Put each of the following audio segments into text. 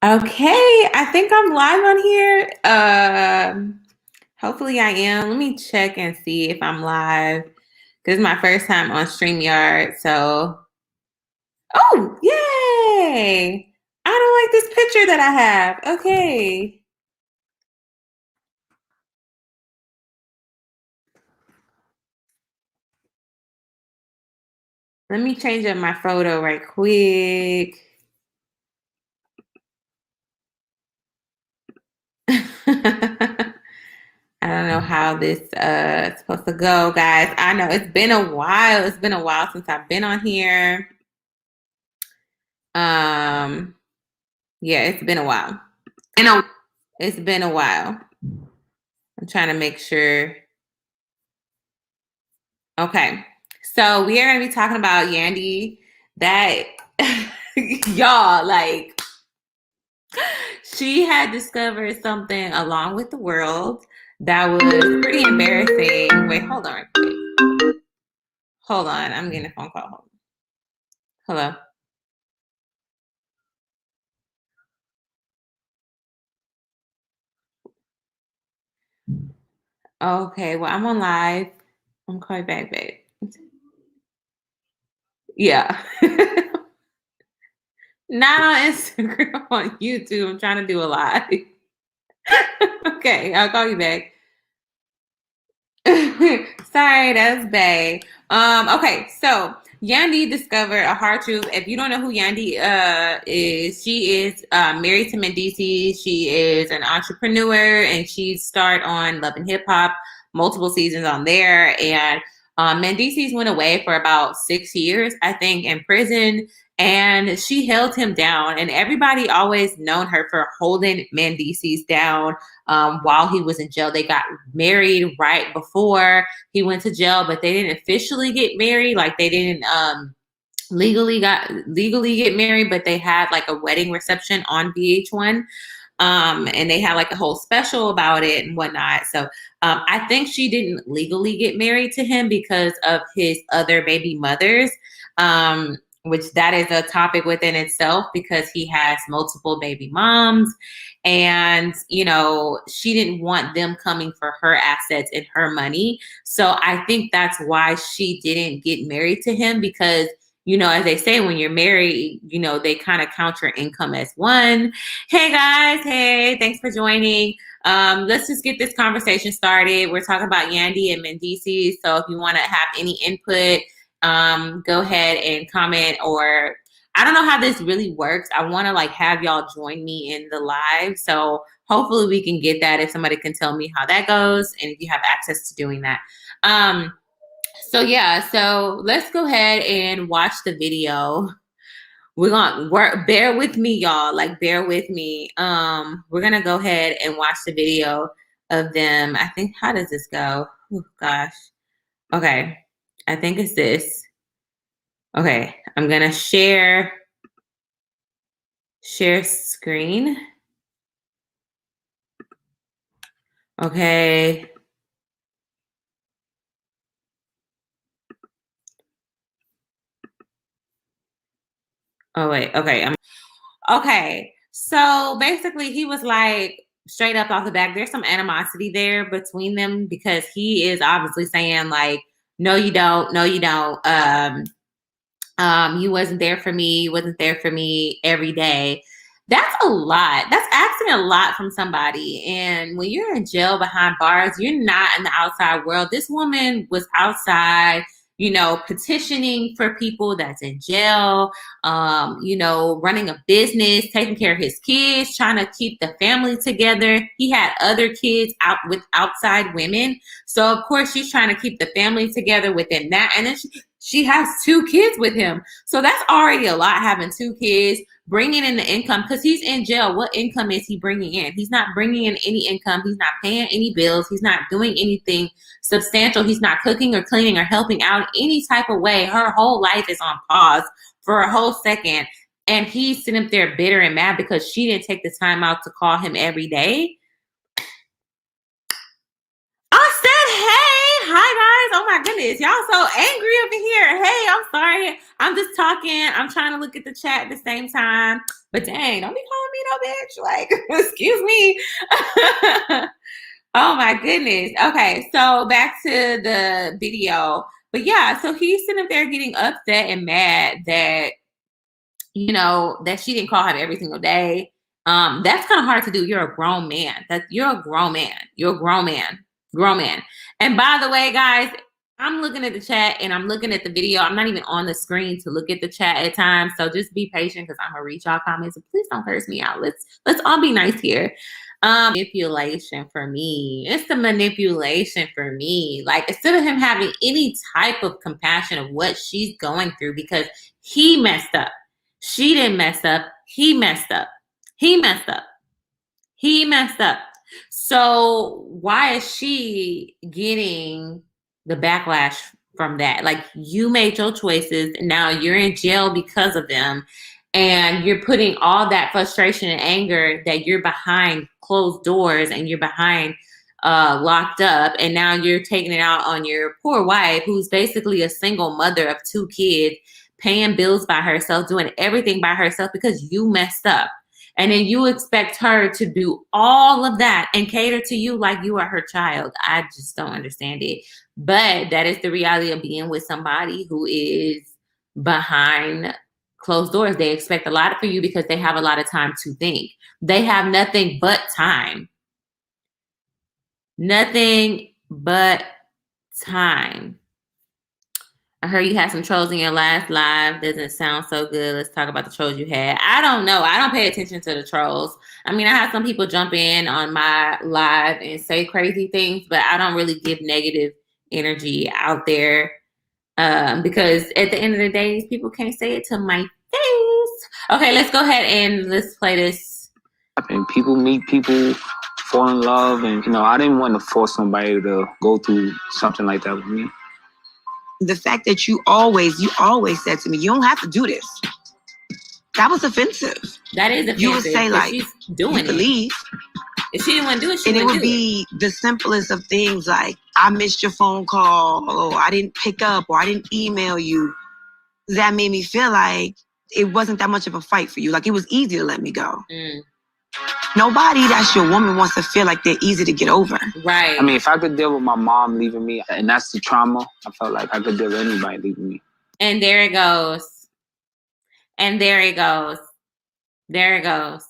Okay, I think I'm live on here. Hopefully I am. Let me check and see if I'm live. This is my first time on StreamYard, so oh, yay! I don't like this picture that I have. Okay. Let me change up my photo right quick. I don't know how this is supposed to go, guys. I know it's been a while. It's been a while since I've been on here. Um, yeah, it's been a while. It's been a while. I'm trying to make sure. Okay. So we are going to be talking about Yandy. That, y'all, like, she had discovered something along with the world that was pretty embarrassing. Wait, hold on. Hold on. I'm getting a phone call. Hello. Okay. Well, I'm on live. I'm calling back, babe. Yeah. Not on Instagram, on YouTube. I'm trying to do a live. Okay. I'll call you back. Sorry, that's Bay. Okay, so Yandy discovered a hard truth. If you don't know who Yandy is, she is married to Mendeecees. She is an entrepreneur, and she starred on Love and Hip Hop, multiple seasons on there. And Mendeecees went away for about 6 years, I think, in prison, and she held him down. And everybody always known her for holding Mendeecees down while he was in jail. They got married right before he went to jail, but they didn't officially get married. Like they didn't legally get married, but they had like a wedding reception on VH1. And they had like a whole special about it and whatnot. So I think she didn't legally get married to him because of his other baby mothers. Which that is a topic within itself because he has multiple baby moms, and you know she didn't want them coming for her assets and her money. So I think that's why she didn't get married to him, because you know, as they say, when you're married, you know, they kind of count your income as one. Hey guys, hey, thanks for joining. Let's just get this conversation started. We're talking about Yandy and Mendeecees. So if you want to have any input, go ahead and comment, or I don't know how this really works. I want to like have y'all join me in the live. So hopefully we can get that if somebody can tell me how that goes and if you have access to doing that. So yeah, so let's go ahead and watch the video. We're gonna bear with me, y'all. Like bear with me. We're gonna go ahead and watch the video of them. I think, how does this go? Oh gosh. Okay. I think it's this. Okay, I'm gonna share screen. Okay. Oh wait, okay. Okay. So basically he was like straight up off the back, there's some animosity there between them because he is obviously saying like, no, you don't, no, you don't. You wasn't there for me, you wasn't there for me every day. That's a lot. That's asking a lot from somebody. And when you're in jail behind bars, you're not in the outside world. This woman was outside, you know, petitioning for people that's in jail, you know, running a business, taking care of his kids, trying to keep the family together. He had other kids out with outside women. So of course she's trying to keep the family together within that. And then she has 2 kids with him. So that's already a lot, having 2 kids, bringing in the income, because he's in jail. What income is he bringing in? He's not bringing in any income. He's not paying any bills. He's not doing anything substantial. He's not cooking or cleaning or helping out any type of way. Her whole life is on pause for a whole second. And he's sitting up there bitter and mad because she didn't take the time out to call him every day. I said, hey, hi guys. Oh my goodness. Y'all so angry over here. Hey, I'm sorry. I'm just talking. I'm trying to look at the chat at the same time. But dang, don't be calling me bitch. Like, excuse me. Oh my goodness. Okay, so back to the video. But yeah, so he's sitting up there getting upset and mad that, that she didn't call him every single day. That's kind of hard to do. You're a grown man. You're a grown man. You're a grown man. Grown man. And by the way, guys, I'm looking at the chat and I'm looking at the video. I'm not even on the screen to look at the chat at times. So just be patient because I'm gonna read y'all comments. And please don't curse me out. Let's all be nice here. Manipulation for me. It's the manipulation for me. Like, instead of him having any type of compassion of what she's going through, because he messed up. She didn't mess up. He messed up. He messed up. He messed up. So why is she getting the backlash from that? Like, you made your choices and now you're in jail because of them. And you're putting all that frustration and anger that you're behind closed doors and you're behind locked up. And now you're taking it out on your poor wife, who's basically a single mother of 2 kids, paying bills by herself, doing everything by herself because you messed up. And then you expect her to do all of that and cater to you like you are her child. I just don't understand it. But that is the reality of being with somebody who is behind closed doors. They expect a lot for you because they have a lot of time to think. They have nothing but time. Nothing but time. I heard you had some trolls in your last live. Doesn't sound so good. Let's talk about the trolls you had. I don't know. I don't pay attention to the trolls. I mean, I have some people jump in on my live and say crazy things, but I don't really give negative energy out there because at the end of the day, these people can't say it to my face. Okay, let's go ahead and let's play this. And people meet people, fall in love, and I didn't want to force somebody to go through something like that with me. The fact that you always said to me, you don't have to do this. That was offensive. That is offensive. You would say, like, she's doing you leave. If she didn't want to do it, she and wouldn't do it. And it would be the simplest of things, like, I missed your phone call, or I didn't pick up, or I didn't email you. That made me feel like it wasn't that much of a fight for you. Like, it was easy to let me go. Nobody that's your woman wants to feel like they're easy to get over. Right. I mean, if I could deal with my mom leaving me, and that's the trauma, I felt like I could deal with anybody leaving me. And there it goes. And there it goes. There it goes.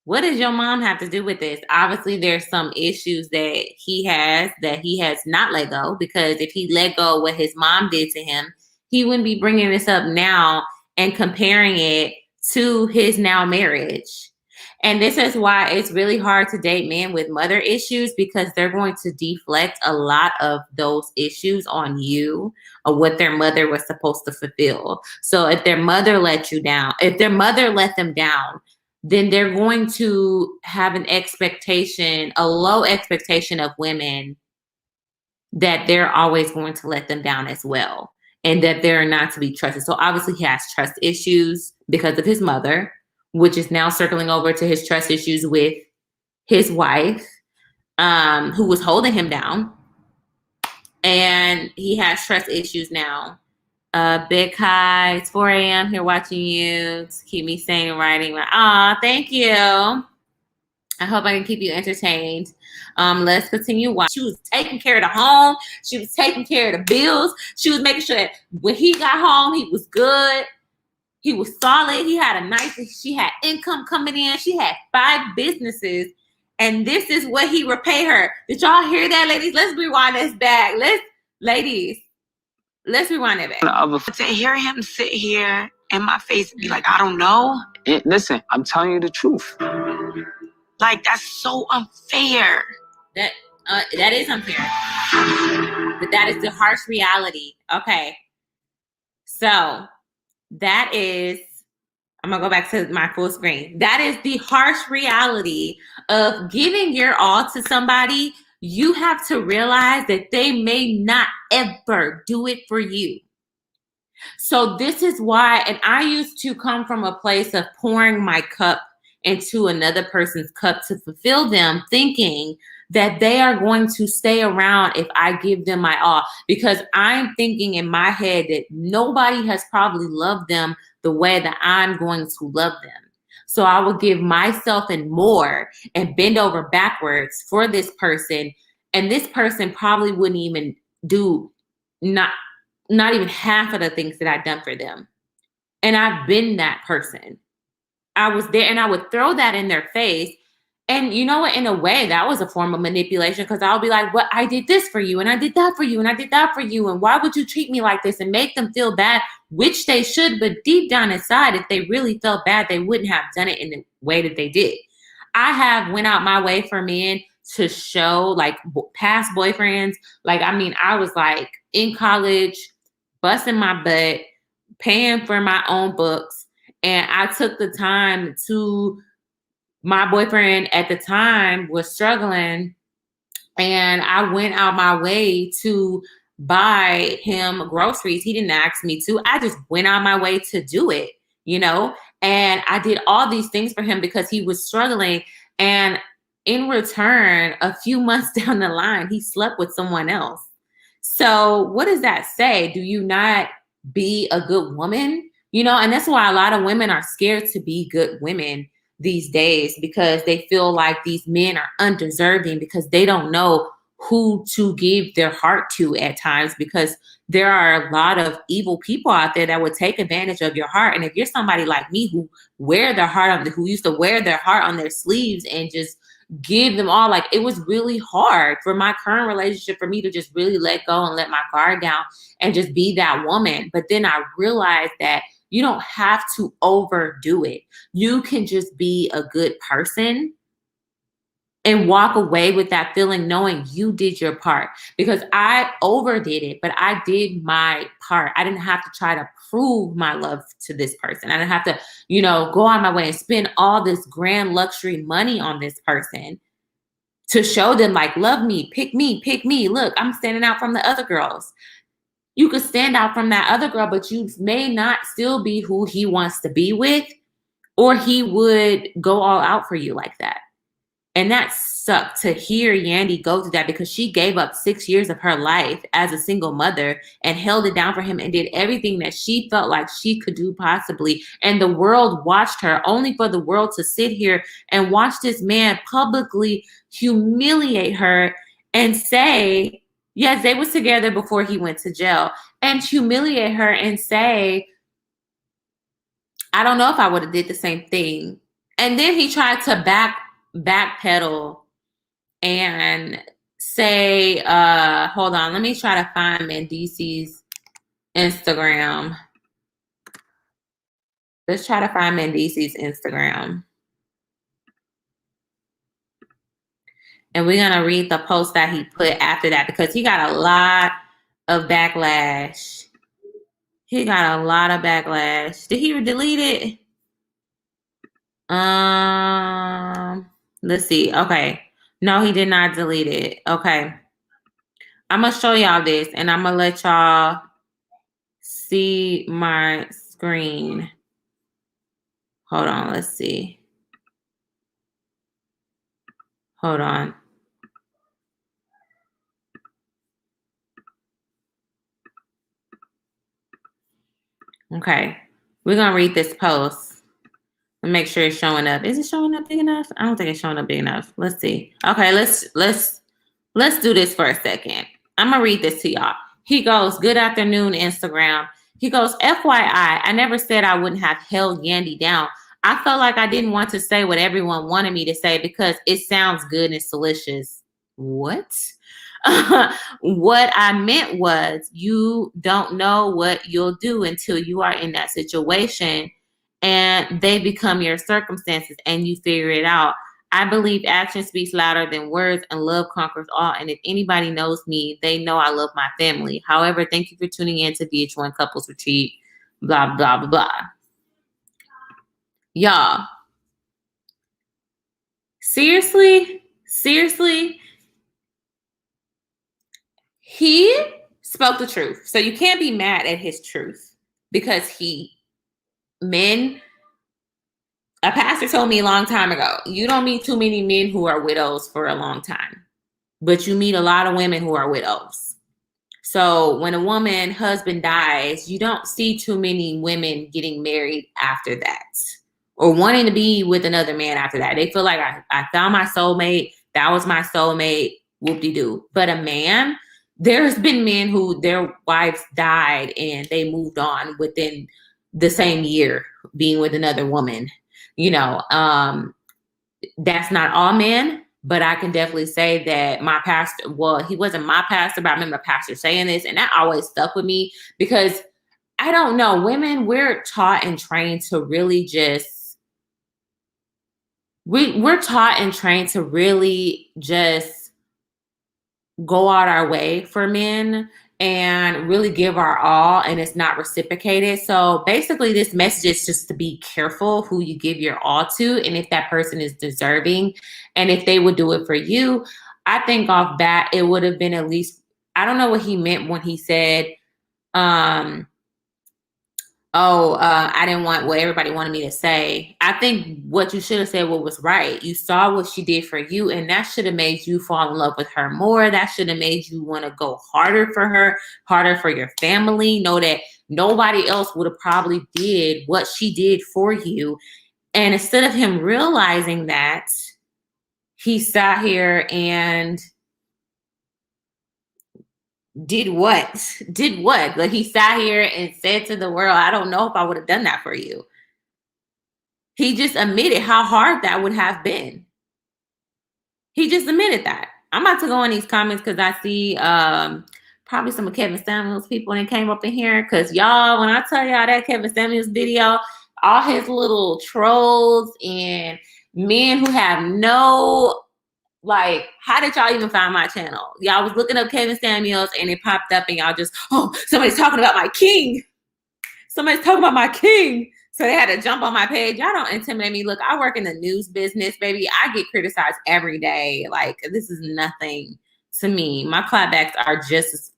What does your mom have to do with this? Obviously, there's some issues that he has not let go, because if he let go of what his mom did to him, he wouldn't be bringing this up now and comparing it to his now marriage. And this is why it's really hard to date men with mother issues, because they're going to deflect a lot of those issues on you, of what their mother was supposed to fulfill. So if their mother let you down, if their mother let them down, then they're going to have an expectation, a low expectation of women, that they're always going to let them down as well, and that they're not to be trusted. So obviously he has trust issues because of his mother, which is now circling over to his trust issues with his wife, who was holding him down. And he has trust issues now. Big Hi, it's 4 a.m. here watching you to keep me sane and writing. Aw, thank you. I hope I can keep you entertained. Let's continue watching. She was taking care of the home. She was taking care of the bills. She was making sure that when he got home, he was good. He was solid. He had she had income coming in. She had 5 businesses. And this is what he repay her. Did y'all hear that, ladies? Let's rewind this back. Let's rewind it back. To hear him sit here in my face and be like, I don't know. Listen, I'm telling you the truth. Like, that's so unfair. That is unfair. But that is the harsh reality. Okay. So that is, I'm going to go back to my full screen. That is the harsh reality of giving your all to somebody. You have to realize that they may not ever do it for you. So this is why, and I used to come from a place of pouring my cup into another person's cup to fulfill them, thinking that they are going to stay around if I give them my all, because I'm thinking in my head that nobody has probably loved them the way that I'm going to love them. So I will give myself and more and bend over backwards for this person. And this person probably wouldn't even do not even half of the things that I've done for them. And I've been that person. I was there, and I would throw that in their face. And you know what? In a way, that was a form of manipulation, because I'll be like, "Well, I did this for you, and I did that for you, and I did that for you. And why would you treat me like this?" And make them feel bad, which they should. But deep down inside, if they really felt bad, they wouldn't have done it in the way that they did. I have went out my way for men to show, like, past boyfriends. Like, I mean, I was like in college, busting my butt, paying for my own books. And I took the time to, my boyfriend at the time was struggling, and I went out my way to buy him groceries. He didn't ask me to. I just went out my way to do it, you know? And I did all these things for him because he was struggling. And in return, a few months down the line, he slept with someone else. So what does that say? Do you not be a good woman? You know, and that's why a lot of women are scared to be good women these days, because they feel like these men are undeserving, because they don't know who to give their heart to at times, because there are a lot of evil people out there that would take advantage of your heart. And if you're somebody like me who who used to wear their heart on their sleeves and just give them all, like, it was really hard for my current relationship for me to just really let go and let my guard down and just be that woman. But then I realized that you don't have to overdo it. You can just be a good person and walk away with that feeling, knowing you did your part. Because I overdid it, but I did my part. I didn't have to try to prove my love to this person. I didn't have to, you know, go on my way and spend all this grand luxury money on this person to show them, like, love me, pick me, pick me. Look, I'm standing out from the other girls. You could stand out from that other girl, but you may not still be who he wants to be with, or he would go all out for you like that. And that sucked to hear Yandy go through that, because she gave up 6 years of her life as a single mother and held it down for him and did everything that she felt like she could do possibly. And the world watched her, only for the world to sit here and watch this man publicly humiliate her and say, yes, they was together before he went to jail, and humiliate her and say, I don't know if I would have did the same thing. And then he tried to backpedal and say, hold on, let me try to find Mendeecees' Instagram. Let's try to find Mendeecees' Instagram. And we're going to read the post that he put after that, because he got a lot of backlash. He got a lot of backlash. Did he delete it? Let's see. Okay. No, he did not delete it. Okay. I'm going to show y'all this, and I'm going to let y'all see my screen. Hold on. Let's see. Hold on. Okay. We're going to read this post and make sure it's showing up. Is it showing up big enough? I don't think it's showing up big enough. Let's see. Okay, let's do this for a second. I'm going to read this to y'all. He goes, good afternoon, Instagram. He goes, FYI, I never said I wouldn't have held Yandy down. I felt like I didn't want to say what everyone wanted me to say because it sounds good and salacious. What? What I meant was, you don't know what you'll do until you are in that situation and they become your circumstances and you figure it out. I believe action speaks louder than words, and love conquers all. And if anybody knows me, they know I love my family. However, thank you for tuning in to VH1 Couples Retreat, blah, blah, blah, blah. Y'all, seriously, he spoke the truth. So you can't be mad at his truth, because a pastor told me a long time ago, you don't meet too many men who are widows for a long time, but you meet a lot of women who are widows. So when a woman husband dies, you don't see too many women getting married after that, or wanting to be with another man after that. They feel like I found my soulmate. That was my soulmate. Whoop-de-doo. But a man, there's been men who their wives died and they moved on within the same year being with another woman. You know, that's not all men, but I can definitely say that my pastor, well, he wasn't my pastor, but I remember a pastor saying this, and that always stuck with me because I don't know, women, we're taught and trained to really just, we're taught and trained to really just go out our way for men and really give our all, and it's not reciprocated. So basically this message is just to be careful who you give your all to, and if that person is deserving, and if they would do it for you. I think off bat it would have been at least, I don't know what he meant when he said I didn't want what everybody wanted me to say. I think what you should have said what was right. You saw what she did for you, and that should have made you fall in love with her more. That should have made you want to go harder for her, harder for your family. Know that nobody else would have probably did what she did for you. And instead of him realizing that, he sat here and did what? Did what? Like he sat here and said to the world, I don't know if I would have done that for you. He just admitted how hard that would have been. He just admitted that. I'm about to go in these comments because I see probably some of Kevin Samuels people that came up in here. Because y'all, when I tell y'all that Kevin Samuels video, all his little trolls and men who have no, like, how did y'all even find my channel? Y'all was looking up Kevin Samuels and it popped up and y'all just, oh, somebody's talking about my king. Somebody's talking about my king. So they had to jump on my page. Y'all don't intimidate me. Look, I work in the news business, baby. I get criticized every day. Like, this is nothing to me. My clapbacks are just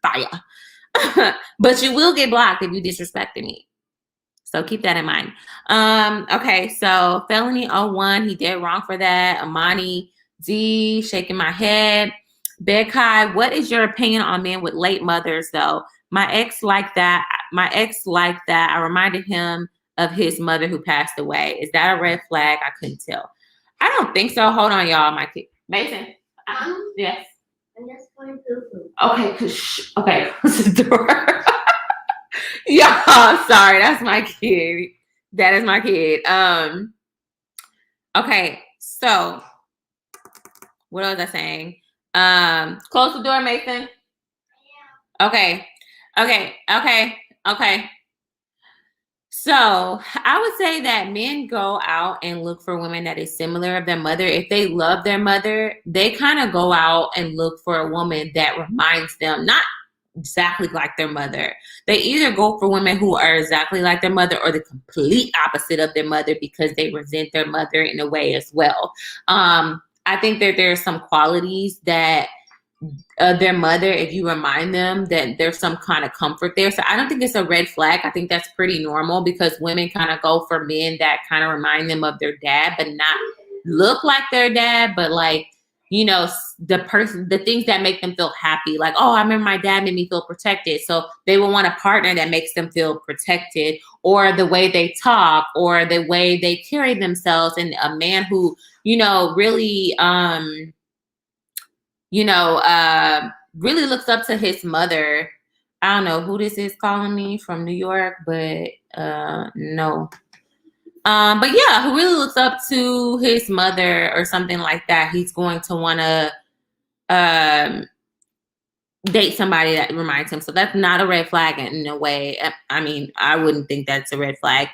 fire. But you will get blocked if you disrespected me. So keep that in mind. Okay, so Felony 01, he did wrong for that. Amani D, shaking my head. Bekai, what is your opinion on men with late mothers, though? My ex liked that. I reminded him of his mother who passed away. Is that a red flag? I couldn't tell. I don't think so. Hold on, y'all. My kid. Mason. Yes. I'm just going poo-poo. Okay. Okay. Close the door. Y'all, sorry. That's my kid. That is my kid. Okay. So, what was I saying? Close the door, Mason. Okay. So I would say that men go out and look for women that is similar of their mother. If they love their mother, they kind of go out and look for a woman that reminds them, not exactly like their mother. They either go for women who are exactly like their mother or the complete opposite of their mother because they resent their mother in a way as well. I think that there are some qualities that their mother, if you remind them that there's some kind of comfort there. So I don't think it's a red flag. I think that's pretty normal because women kind of go for men that kind of remind them of their dad, but not look like their dad, but like, you know, the things that make them feel happy. Like, oh, I remember my dad made me feel protected. So they will want a partner that makes them feel protected, or the way they talk, or the way they carry themselves. And a man who, you know, really, really looks up to his mother. I don't know who this is calling me from New York, but no. But yeah, who really looks up to his mother or something like that, he's going to want to date somebody that reminds him. So that's not a red flag in a way. I mean, I wouldn't think that's a red flag.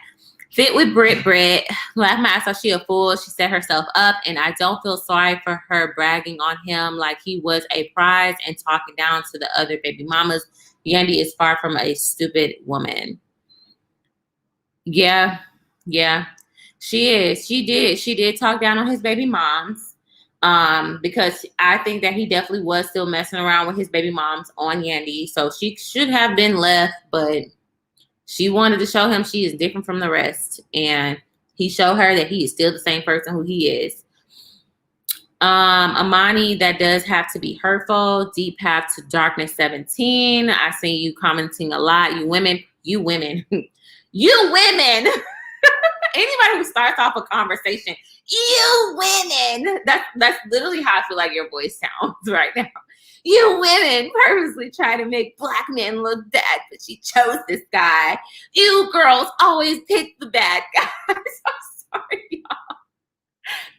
Fit with Brit. Laugh my ass off, she a fool. She set herself up, and I don't feel sorry for her bragging on him like he was a prize and talking down to the other baby mamas. Yandy is far from a stupid woman. Yeah, she is. She did talk down on his baby moms. Because I think that he definitely was still messing around with his baby moms on Yandy. So she should have been left, but she wanted to show him she is different from the rest. And he showed her that he is still the same person who he is. Amani, that does have to be hurtful. Deep Path to Darkness 17. I see you commenting a lot. You women. You women. Anybody who starts off a conversation, you women, that's literally how I feel like your voice sounds right now. You women purposely try to make black men look bad, but she chose this guy. You girls always pick the bad guys. I'm sorry, y'all.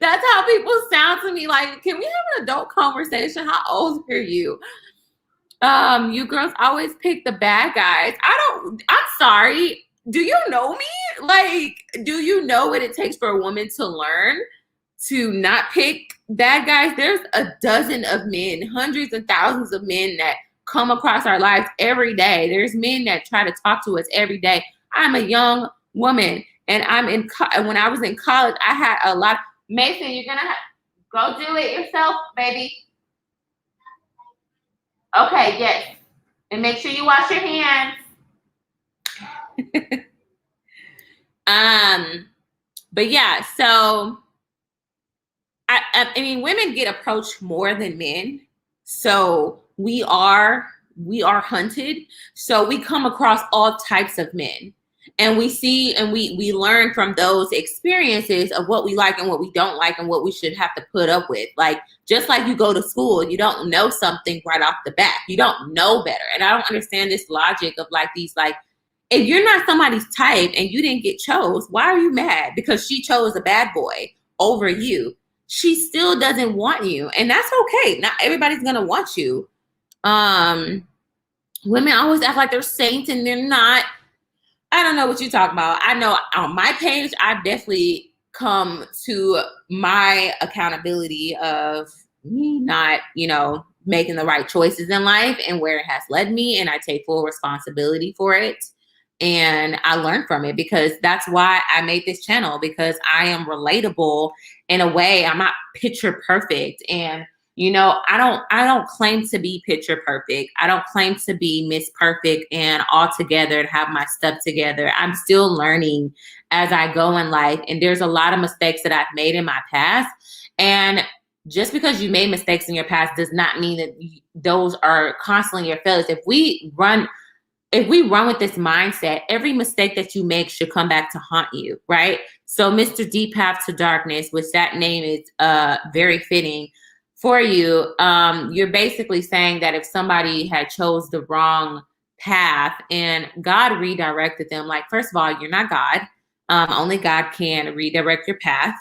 That's how people sound to me. Like, can we have an adult conversation? How old are you? You girls always pick the bad guys. I'm sorry. Do you know me? Like, do you know what it takes for a woman to learn to not pick bad guys? There's a dozen of men, hundreds and thousands of men that come across our lives every day. There's men that try to talk to us every day. I'm a young woman, and when I was in college, I had a lot. Mason, you're gonna go do it yourself, baby. Okay, yes. And make sure you wash your hands. But yeah, so I mean, women get approached more than men. So we are hunted. So we come across all types of men. And we see and we learn from those experiences of what we like and what we don't like and what we should have to put up with. Like, just like you go to school, you don't know something right off the bat. You don't know better. And I don't understand this logic of like these, like, if you're not somebody's type and you didn't get chose, why are you mad? Because she chose a bad boy over you. She still doesn't want you. And that's okay. Not everybody's going to want you. Women always act like they're saints and they're not. I don't know what you're talking about. I know on my page, I definitely come to my accountability of me not, making the right choices in life and where it has led me. And I take full responsibility for it. And I learned from it, because that's why I made this channel, because I am relatable in a way. I'm not picture perfect. And I don't claim to be picture perfect. I don't claim to be Miss Perfect and all together and have my stuff together. I'm still learning as I go in life. And there's a lot of mistakes that I've made in my past. And just because you made mistakes in your past does not mean that those are constantly your failures. If we run with this mindset, every mistake that you make should come back to haunt you, right? So Mr. Deep Path to Darkness, which that name is very fitting for you. You're basically saying that if somebody had chose the wrong path and God redirected them, like, first of all, you're not God. Only God can redirect your path.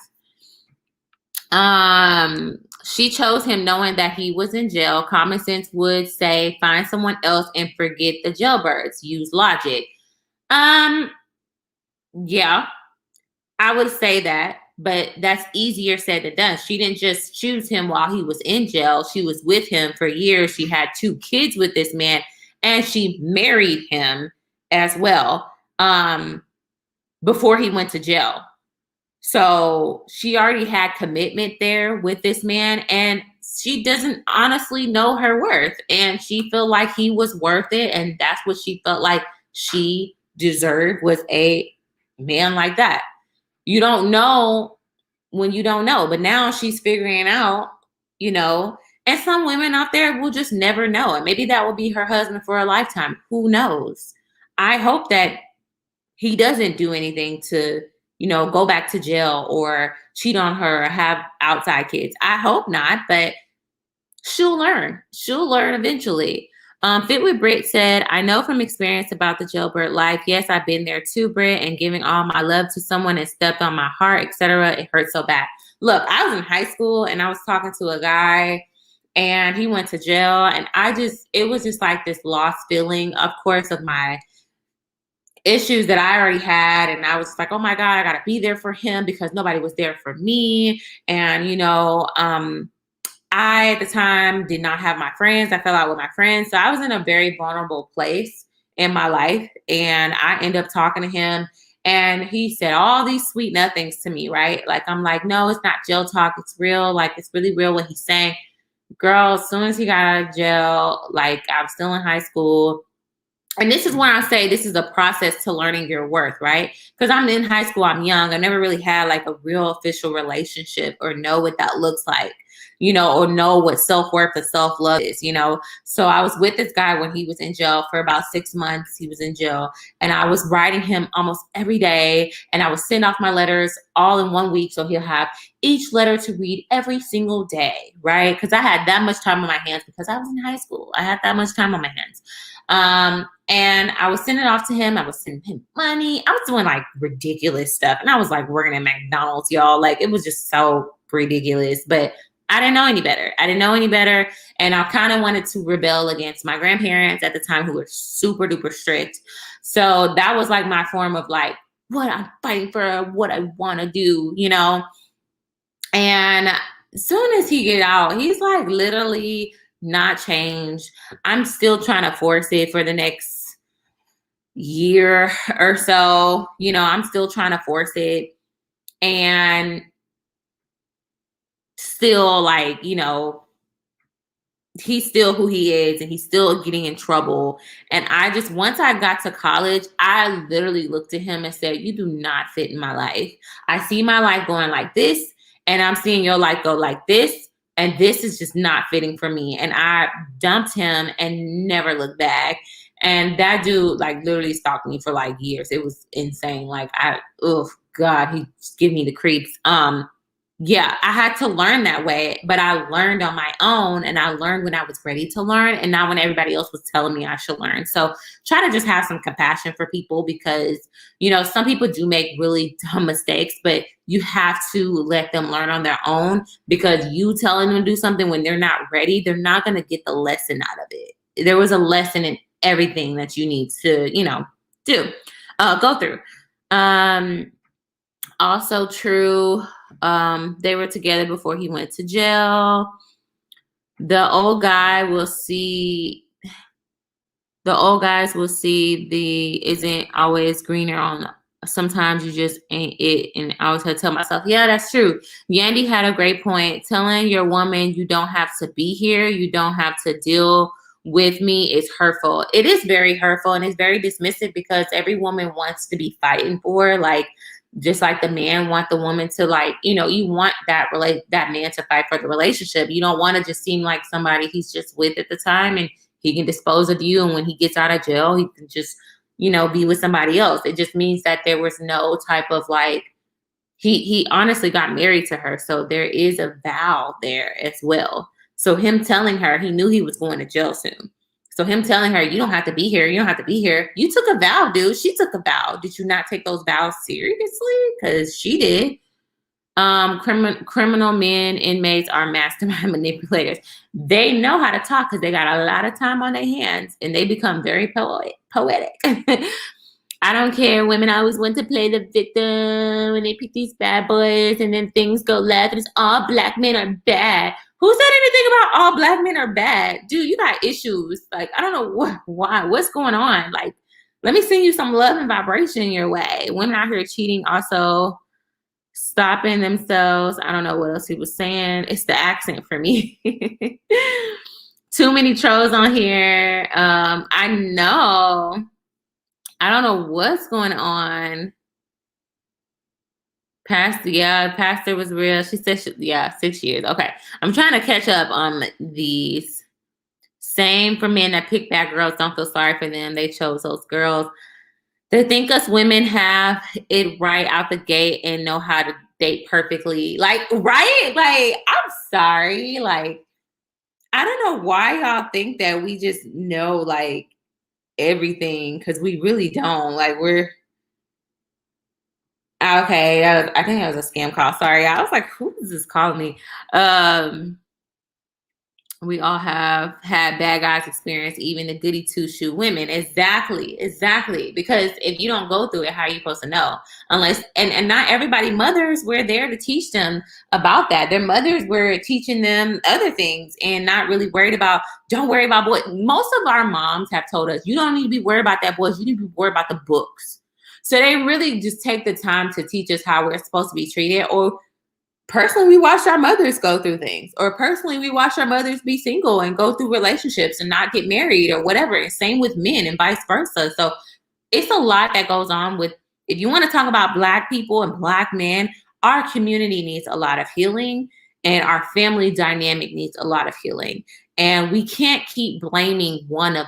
She chose him knowing that he was in jail. Common sense would say, find someone else and forget the jailbirds. Use logic. Yeah, I would say that, but that's easier said than done. She didn't just choose him while he was in jail. She was with him for years. She had 2 kids with this man, and she married him as well, before he went to jail. So she already had commitment there with this man, and she doesn't honestly know her worth, and she felt like he was worth it. And that's what she felt like she deserved, was a man like that. You don't know when you don't know, but now she's figuring out, and some women out there will just never know. And maybe that will be her husband for a lifetime. Who knows? I hope that he doesn't do anything to, go back to jail or cheat on her or have outside kids. I hope not, but she'll learn. She'll learn eventually. Fit with Britt said, I know from experience about the jailbird life. Yes, I've been there too, Britt, and giving all my love to someone and stepped on my heart, etc. It hurt so bad. Look, I was in high school and I was talking to a guy and he went to jail, and it was just like this lost feeling, of course, of my issues that I already had. And I was like, oh my God, I got to be there for him because nobody was there for me. And, I, at the time, did not have my friends. I fell out with my friends. So I was in a very vulnerable place in my life. And I ended up talking to him, and he said all these sweet nothings to me, right? Like, I'm like, no, it's not jail talk. It's real. Like, it's really real what he's saying. Girl, as soon as he got out of jail, like, I was still in high school. and this is when I say this is a process to learning your worth, right? Because I'm in high school, I'm young. I never really had like a real official relationship or know what that looks like, or know what self-worth and self-love is. So I was with this guy when he was in jail for about 6 months. He was in jail, and I was writing him almost every day, and I would send off my letters all in 1 week. So he'll have each letter to read every single day, right? Because I had that much time on my hands because I was in high school. I had that much time on my hands. And I was sending it off to him. I was sending him money. I was doing like ridiculous stuff. And I was like working at McDonald's, y'all. Like it was just so ridiculous. But I didn't know any better. And I kind of wanted to rebel against my grandparents at the time, who were super duper strict. So that was like my form of like what I'm fighting for, what I want to do, And as soon as he get out, he's like literally not changed. I'm still trying to force it for the next year or so. I'm still trying to force it, and still like, he's still who he is, and he's still getting in trouble. And once I got to college, I literally looked at him and said, you do not fit in my life. I see my life going like this, and I'm seeing your life go like this. And this is just not fitting for me. And I dumped him and never looked back. And that dude like literally stalked me for like years. It was insane. Like God, he gave me the creeps. Yeah, I had to learn that way, but I learned on my own, and I learned when I was ready to learn, and not when everybody else was telling me I should learn. So try to just have some compassion for people, because, some people do make really dumb mistakes, but you have to let them learn on their own, because you telling them to do something when they're not ready, they're not going to get the lesson out of it. There was a lesson in everything that you need to, go through. Also true. They were together before he went to jail. The old guys will see isn't always greener on. Sometimes you just ain't it. And I always had to tell myself, yeah, that's true. Yandy had a great point. Telling your woman you don't have to be here, you don't have to deal with me is hurtful. It is very hurtful, and it's very dismissive, because every woman wants to be fighting for, like, just like the man want the woman to, like, you want that man to fight for the relationship. You don't want to just seem like somebody he's just with at the time, and he can dispose of you. And when he gets out of jail, he can just, be with somebody else. It just means that there was no type of like, he honestly got married to her. So there is a vow there as well. So him telling her, he knew he was going to jail soon. So him telling her, you don't have to be here. You don't have to be here. You took a vow, dude. She took a vow. Did you not take those vows seriously? Because she did. Criminal men, inmates are mastermind manipulators. They know how to talk because they got a lot of time on their hands, and they become very poetic. I don't care. Women always want to play the victim, and they pick these bad boys, and then things go left, and it's all black men are bad. Who said anything about all black men are bad? Dude, you got issues. Like, I don't know why. What's going on? Like, let me send you some love and vibration your way. Women out here cheating, also stopping themselves. I don't know what else he was saying. It's the accent for me. Too many trolls on here. I know. I don't know what's going on. Pastor was real. She said, 6 years. Okay. I'm trying to catch up on these. Same for men that pick bad girls. Don't feel sorry for them. They chose those girls. They think us women have it right out the gate and know how to date perfectly. Like, right? Like, I'm sorry. Like, I don't know why y'all think that we just know, like, everything, because we really don't. Like, we're okay. I think that was a scam call. Sorry. I was like, who is this calling me? We all have had bad guys experience, even the goody two-shoe women. Exactly. Because if you don't go through it, how are you supposed to know? Unless, and not everybody, mothers were there to teach them about that. Their mothers were teaching them other things and not really worried about, don't worry about boys. Most of our moms have told us, you don't need to be worried about that, boys. You need to be worried about the books. So they really just take the time to teach us how we're supposed to be treated, or personally, we watched our mothers go through things, or personally, we watched our mothers be single and go through relationships and not get married or whatever. And same with men and vice versa. So it's a lot that goes on with, if you want to talk about Black people and Black men, our community needs a lot of healing and our family dynamic needs a lot of healing. And we can't keep blaming one of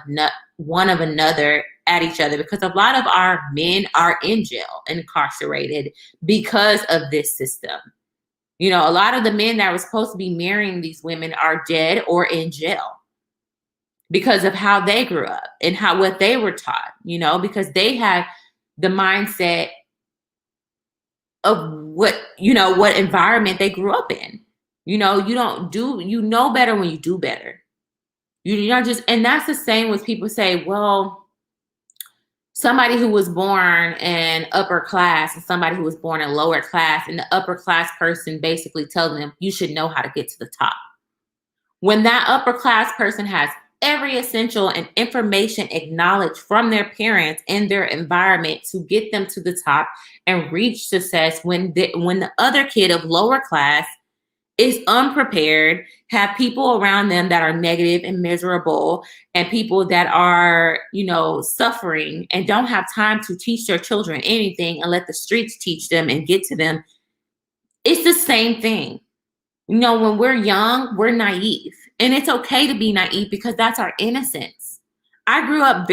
another at each other, because a lot of our men are in jail, incarcerated because of this system. You know, a lot of the men that were supposed to be marrying these women are dead or in jail because of how they grew up and what they were taught, you know, because they had the mindset of what environment they grew up in. You know, you know better when you do better. You know, and that's the same with people say, well, somebody who was born in upper class and somebody who was born in lower class, and the upper class person basically tells them you should know how to get to the top. When that upper class person has every essential and information acknowledged from their parents and their environment to get them to the top and reach success, when the other kid of lower class is unprepared, have people around them that are negative and miserable, and people that are, you know, suffering and don't have time to teach their children anything and let the streets teach them and get to them. It's the same thing. You know, when we're young, we're naive, and it's okay to be naive because that's our innocence. I grew up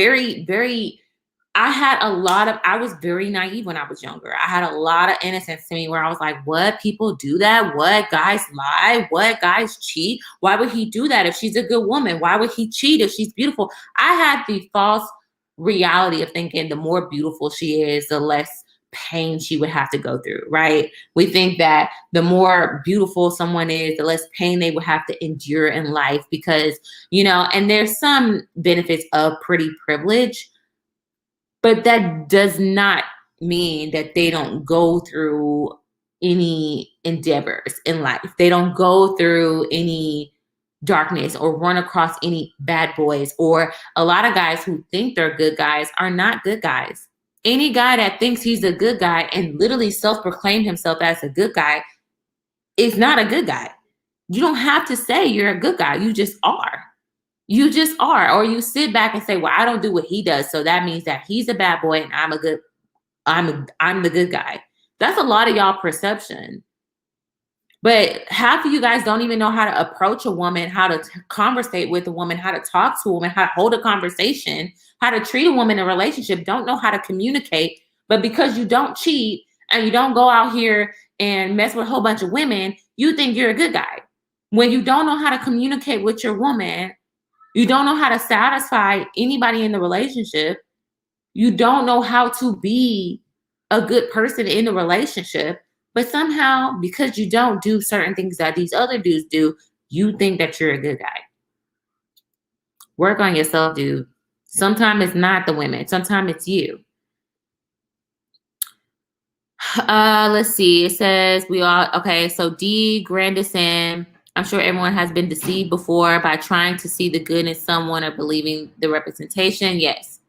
I was very naive when I was younger. I had a lot of innocence to me where I was like, what? People do that? What? Guys lie? What? Guys cheat? Why would he do that if she's a good woman? Why would he cheat if she's beautiful? I had the false reality of thinking the more beautiful she is, the less pain she would have to go through, right? We think that the more beautiful someone is, the less pain they would have to endure in life because, you know, and there's some benefits of pretty privilege, but that does not mean that they don't go through any endeavors in life. They don't go through any darkness or run across any bad boys, or a lot of guys who think they're good guys are not good guys. Any guy that thinks he's a good guy and literally self-proclaimed himself as a good guy is not a good guy. You don't have to say you're a good guy. You just are. You just are. Or you sit back and say, well, I don't do what he does, so that means that he's a bad boy and I'm the good guy. That's a lot of y'all perception. But half of you guys don't even know how to approach a woman, how to conversate with a woman, how to talk to a woman, how to hold a conversation, how to treat a woman in a relationship, don't know how to communicate. But because you don't cheat and you don't go out here and mess with a whole bunch of women, you think you're a good guy. When you don't know how to communicate with your woman, you don't know how to satisfy anybody in the relationship. You don't know how to be a good person in the relationship. But somehow, because you don't do certain things that these other dudes do, you think that you're a good guy. Work on yourself, dude. Sometimes it's not the women. Sometimes it's you. Let's see. It says so D. Grandison. I'm sure everyone has been deceived before by trying to see the good in someone or believing the representation. Yes.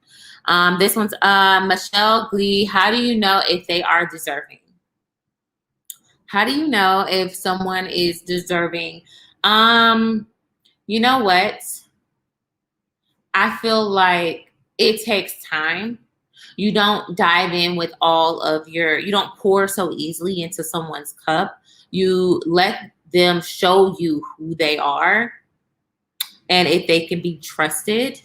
This one's Michelle Glee. How do you know if they are deserving? How do you know if someone is deserving? You know what? I feel like it takes time. You don't dive in with you don't pour so easily into someone's cup. You let them show you who they are and if they can be trusted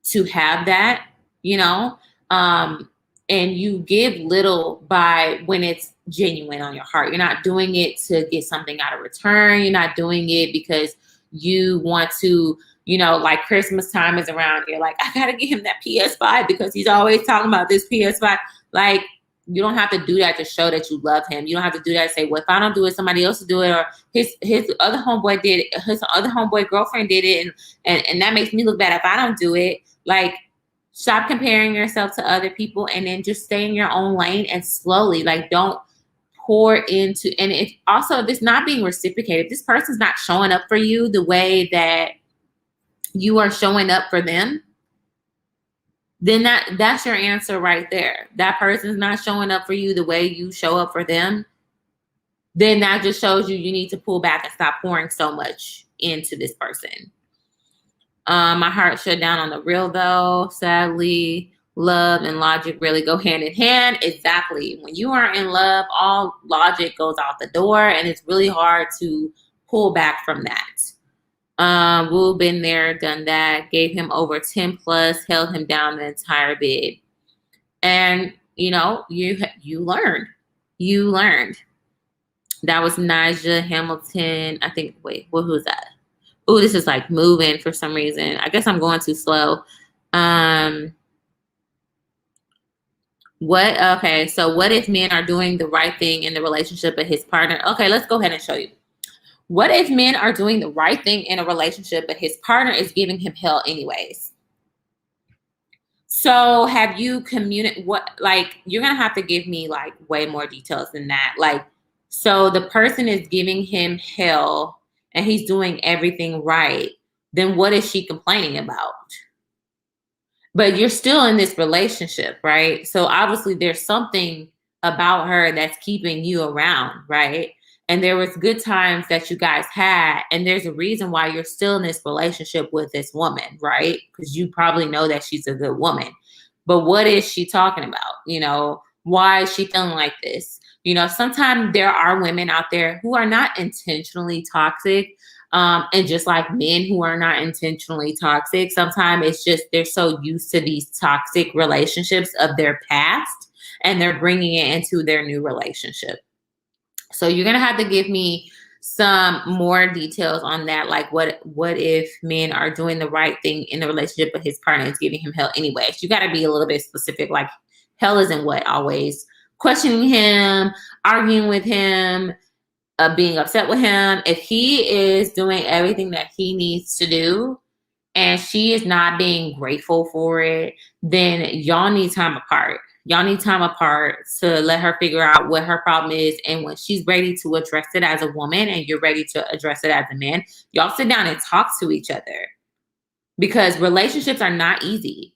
to have that, you know, and you give little by when it's genuine on your heart. You're not doing it to get something out of return. You're not doing it because you want to, you know, like Christmas time is around. You're like, I gotta get him that PS5 because he's always talking about this PS5. Like, you don't have to do that to show that you love him. You don't have to do that to say, well, if I don't do it, somebody else will do it, or his other homeboy did it, his other homeboy girlfriend did it, and that makes me look bad if I don't do it. Like, stop comparing yourself to other people and then just stay in your own lane and slowly, like, don't pour into, and if this not being reciprocated, if this person's not showing up for you the way that you are showing up for them, then that's your answer right there. That person's not showing up for you the way you show up for them. then that just shows you need to pull back and stop pouring so much into this person. My heart shut down on the real though. Sadly, love and logic really go hand in hand. Exactly. When you are in love, all logic goes out the door, and it's really hard to pull back from that. We've been there, done that. Gave him over 10 plus, held him down the entire bid, and you learned. You learned. That was Naja Hamilton. I think. Wait, who was that? Oh, this is like moving for some reason. I guess I'm going too slow. Okay, so what if men are doing the right thing in the relationship of his partner? Okay, let's go ahead and show you. What if men are doing the right thing in a relationship, but his partner is giving him hell anyways? So have you communicated you're going to have to give me like way more details than that. Like, so the person is giving him hell and he's doing everything right. Then what is she complaining about? But you're still in this relationship, right? So obviously there's something about her that's keeping you around, right? And there was good times that you guys had, and there's a reason why you're still in this relationship with this woman, right? Because you probably know that she's a good woman. But what is she talking about? Why is she feeling like this? Sometimes there are women out there who are not intentionally toxic. And just like men who are not intentionally toxic, sometimes it's just they're so used to these toxic relationships of their past, and they're bringing it into their new relationship. So you're going to have to give me some more details on that. Like what if men are doing the right thing in the relationship, but his partner is giving him hell anyways? You got to be a little bit specific. Like hell isn't what always questioning him, arguing with him, being upset with him. If he is doing everything that he needs to do and she is not being grateful for it, then y'all need time apart. Y'all need time apart to let her figure out what her problem is. And when she's ready to address it as a woman and you're ready to address it as a man, y'all sit down and talk to each other, because relationships are not easy.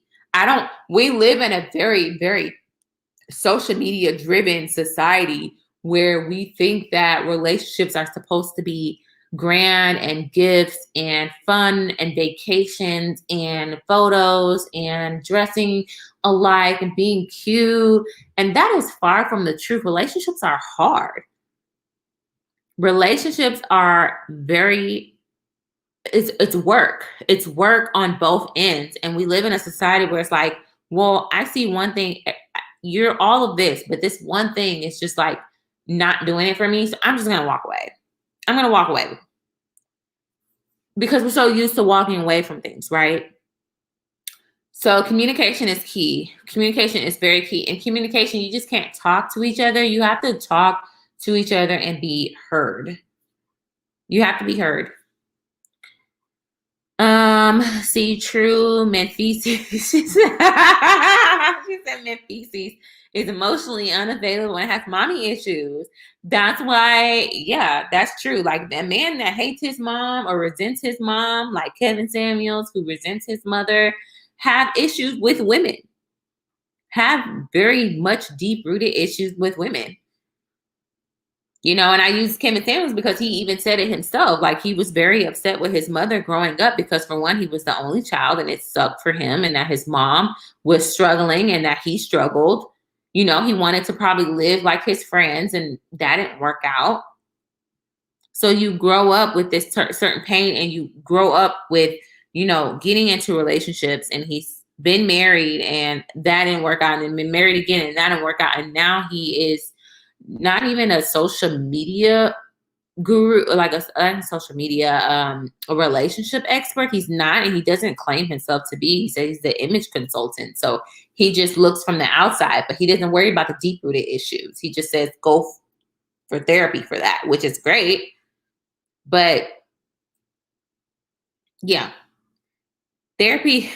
We live in a very, very social media driven society where we think that relationships are supposed to be grand and gifts and fun and vacations and photos and dressing alike and being cute. And that is far from the truth. Relationships are hard. Relationships are it's work. It's work on both ends. And we live in a society where it's like, well, I see one thing, you're all of this, but this one thing is just like not doing it for me. So I'm just going to walk away. I'm going to walk away because we're so used to walking away from things, right? So communication is key. Communication is very key. In communication, you just can't talk to each other. You have to talk to each other and be heard. You have to be heard. See, true Mendeecees. She said Mendeecees is emotionally unavailable and has mommy issues. That's why, yeah, that's true. Like a man that hates his mom or resents his mom, like Kevin Samuels, who resents his mother, have issues with women, have very much deep-rooted issues with women. And I use Kevin Samuels because he even said it himself. Like he was very upset with his mother growing up because, for one, he was the only child and it sucked for him, and that his mom was struggling and that he struggled. He wanted to probably live like his friends, and that didn't work out. So you grow up with this certain pain, and you grow up with, getting into relationships, and he's been married and that didn't work out, and been married again and that didn't work out. And now he is not even a social media guru, like a social media, a relationship expert. He's not, and he doesn't claim himself to be. He says he's the image consultant. So he just looks from the outside, but he doesn't worry about the deep-rooted issues. He just says, go for therapy for that, which is great. But yeah, therapy,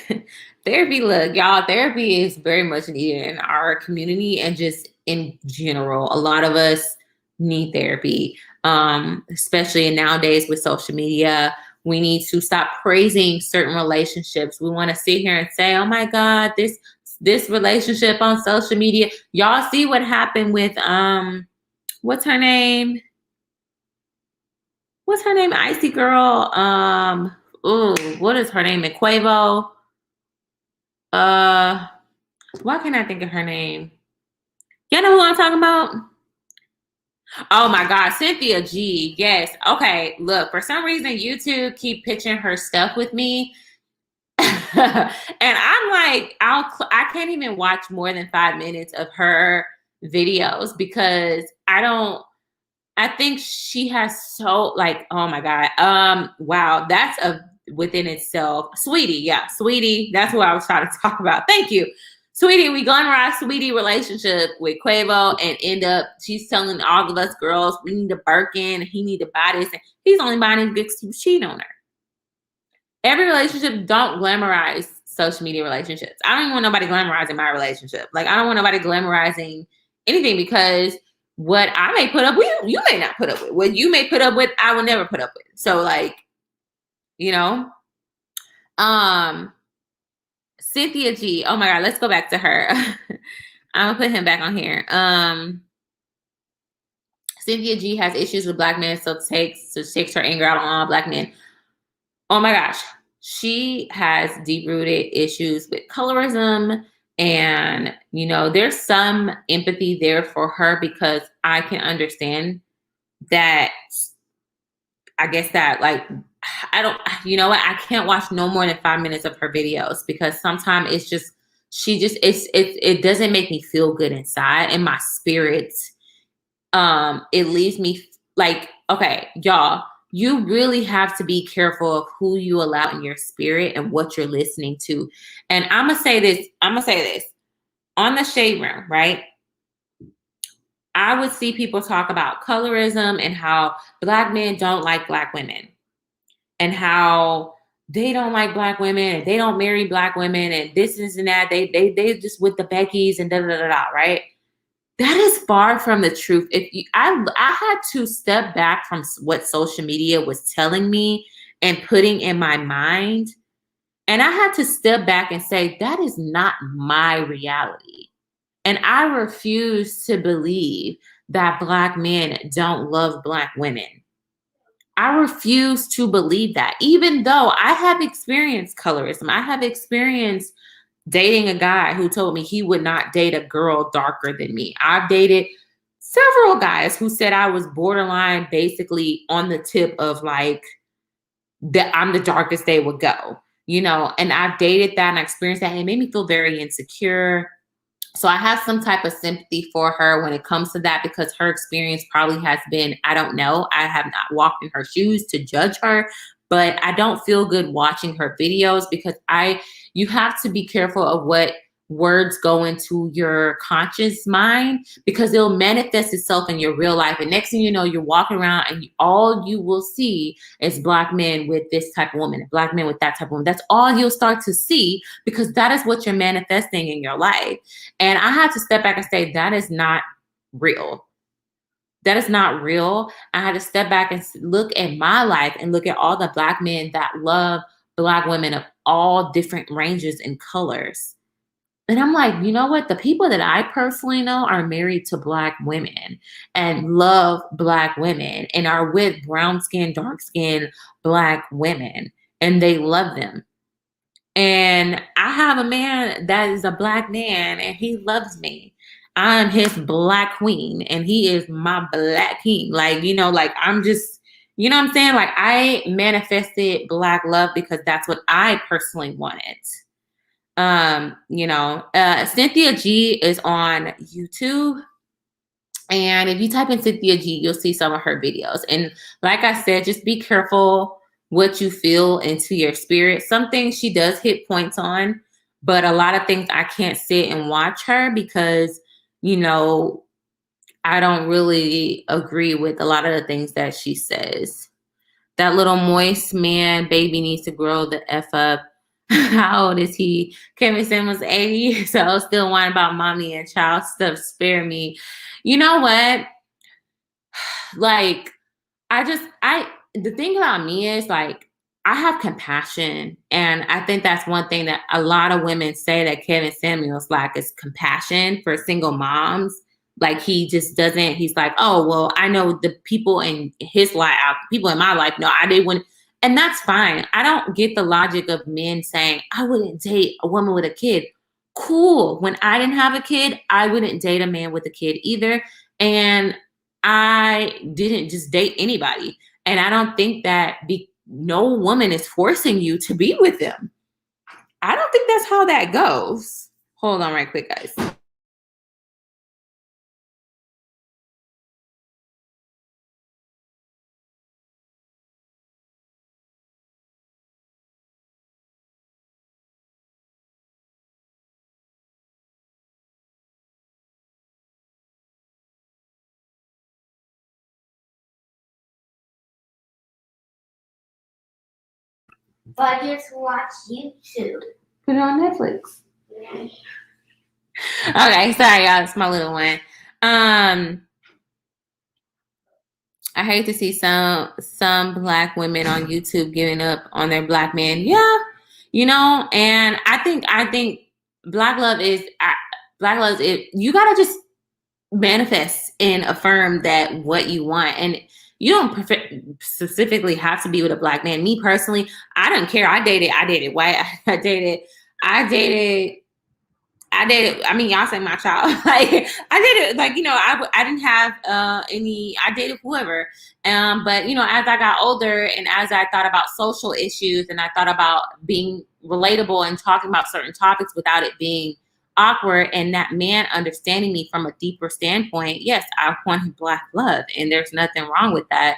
look, y'all, therapy is very much needed in our community and just in general. A lot of us need therapy, especially nowadays with social media. We need to stop praising certain relationships. We want to sit here and say, oh my God, this relationship on social media. Y'all see what happened with, what's her name? what's her name? Icy girl. What is her name? Quavo. Why can't I think of her name? You know who I'm talking about? Oh my God, Cynthia G. Yes. Okay. Look, for some reason, YouTube keep pitching her stuff with me. And I'm like, I can't even watch more than 5 minutes of her videos because I think she has so like, oh my God. Wow, that's a within itself. Sweetie, yeah, Sweetie. That's what I was trying to talk about. Thank you. Sweetie, we glamorize Sweetie relationship with Quavo and end up she's telling all of us girls we need a Birkin, he need to buy this, and he's only buying his gigs to cheat on her. Every relationship don't glamorize social media relationships. I don't even want nobody glamorizing my relationship. Like I don't want nobody glamorizing anything because what I may put up with, you may not put up with. What you may put up with, I will never put up with. So like, you know, Cynthia G. Oh my God, let's go back to her. I'm gonna put him back on here. Cynthia G has issues with black men, so takes her anger out on all black men. Oh my gosh, she has deep-rooted issues with colorism, and you know, there's some empathy there for her because I can understand that. I guess that like I don't, you know what? I can't watch no more than 5 minutes of her videos because sometimes it's just it doesn't make me feel good inside in my spirit. It leaves me like, okay, y'all, you really have to be careful of who you allow in your spirit and what you're listening to. And I'm gonna say this on the Shade Room, right? I would see people talk about colorism and how black men don't like black women and how they don't like black women and they don't marry black women and this and that. They just with the Beckys and da da da da, right? That is far from the truth. I had to step back from what social media was telling me and putting in my mind. And I had to step back and say, that is not my reality. And I refuse to believe that black men don't love black women. I refuse to believe that, even though I have experienced colorism. I have experienced dating a guy who told me he would not date a girl darker than me. I've dated several guys who said I was borderline, basically on the tip of like that I'm the darkest they would go, you know, and I've dated that and I experienced that. And it made me feel very insecure. So I have some type of sympathy for her when it comes to that because her experience probably has been, I don't know, I have not walked in her shoes to judge her, but I don't feel good watching her videos because you have to be careful of what words go into your conscious mind because it'll manifest itself in your real life. And next thing you know, you're walking around and all you will see is black men with this type of woman, black men with that type of woman. That's all you'll start to see because that is what you're manifesting in your life. And I had to step back and say, that is not real. That is not real. I had to step back and look at my life and look at all the black men that love black women of all different ranges and colors. And I'm like, you know what? The people that I personally know are married to black women and love black women and are with brown skin, dark skin black women, and they love them. And I have a man that is a black man and he loves me. I'm his black queen and he is my black king. Like, you know, like I'm just, you know what I'm saying? Like I manifested black love because that's what I personally wanted. Cynthia G is on YouTube. And if you type in Cynthia G, you'll see some of her videos. And like I said, just be careful what you feel into your spirit. Some things she does hit points on, but a lot of things I can't sit and watch her because, you know, I don't really agree with a lot of the things that she says. That little moist man baby needs to grow the F up. How old is he? Kevin Samuels 80 years old, still whining about mommy and child stuff. Spare me. You know what? Like, the thing about me is like, I have compassion. And I think that's one thing that a lot of women say that Kevin Samuels lack is compassion for single moms. like he just doesn't, he's like, oh, well, I know the people in his life, people in my life, no, I didn't. And that's fine. I don't get the logic of men saying, I wouldn't date a woman with a kid. Cool. When I didn't have a kid, I wouldn't date a man with a kid either. And I didn't just date anybody. And I don't think that no woman is forcing you to be with them. I don't think that's how that goes. Hold on right quick, guys. But just watch YouTube. Put it on Netflix. Okay, sorry, y'all. It's my little one. I hate to see some black women on YouTube giving up on their black men. Yeah, and I think black love is you gotta just manifest and affirm that what you want, and you don't specifically have to be with a black man. Me personally, I don't care. I dated white. I dated. I mean, y'all say my child. Like, I dated, like, I didn't have any. I dated whoever. But as I got older and as I thought about social issues and I thought about being relatable and talking about certain topics without it being awkward, and that man understanding me from a deeper standpoint, yes, I wanted black love, and there's nothing wrong with that.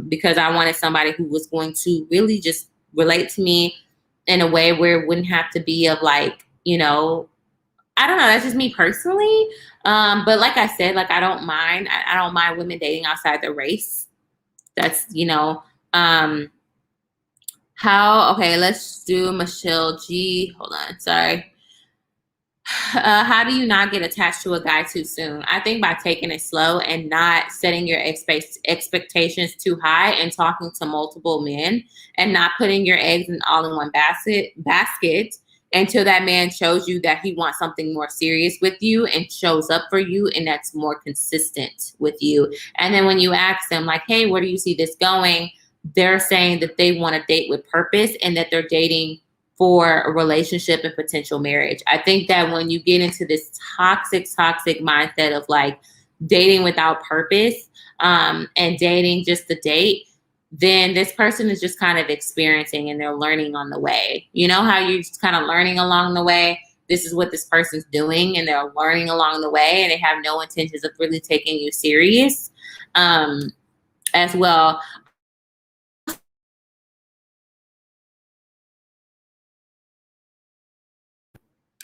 Because I wanted somebody who was going to really just relate to me in a way where it wouldn't have to be of like, I don't know. That's just me personally. But like I said, like, I don't mind. I don't mind women dating outside their race. That's, okay, let's do Michelle G. Hold on. Sorry. How do you not get attached to a guy too soon? I think by taking it slow and not setting your expectations too high and talking to multiple men and not putting your eggs in all in one basket until that man shows you that he wants something more serious with you and shows up for you and that's more consistent with you. And then when you ask them like, hey, where do you see this going? They're saying that they want to date with purpose and that they're dating for a relationship and potential marriage. I think that when you get into this toxic mindset of like dating without purpose and dating just to date, then this person is just kind of experiencing and they're learning on the way. You know how you're just kind of learning along the way? This is what this person's doing and they're learning along the way and they have no intentions of really taking you serious as well.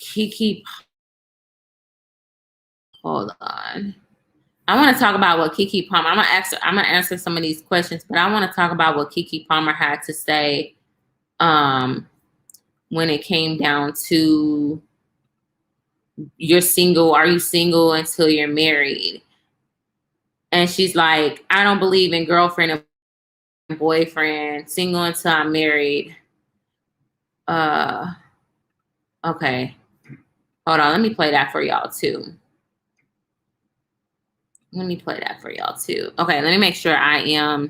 Kiki, hold on. I want to talk about what Kiki Palmer. I'm gonna answer some of these questions, but I want to talk about what Kiki Palmer had to say when it came down to you're single. Are you single until you're married? And she's like, I don't believe in girlfriend and boyfriend. Single until I'm married. Okay. Hold on. Let me play that for y'all too. Okay, let me make sure I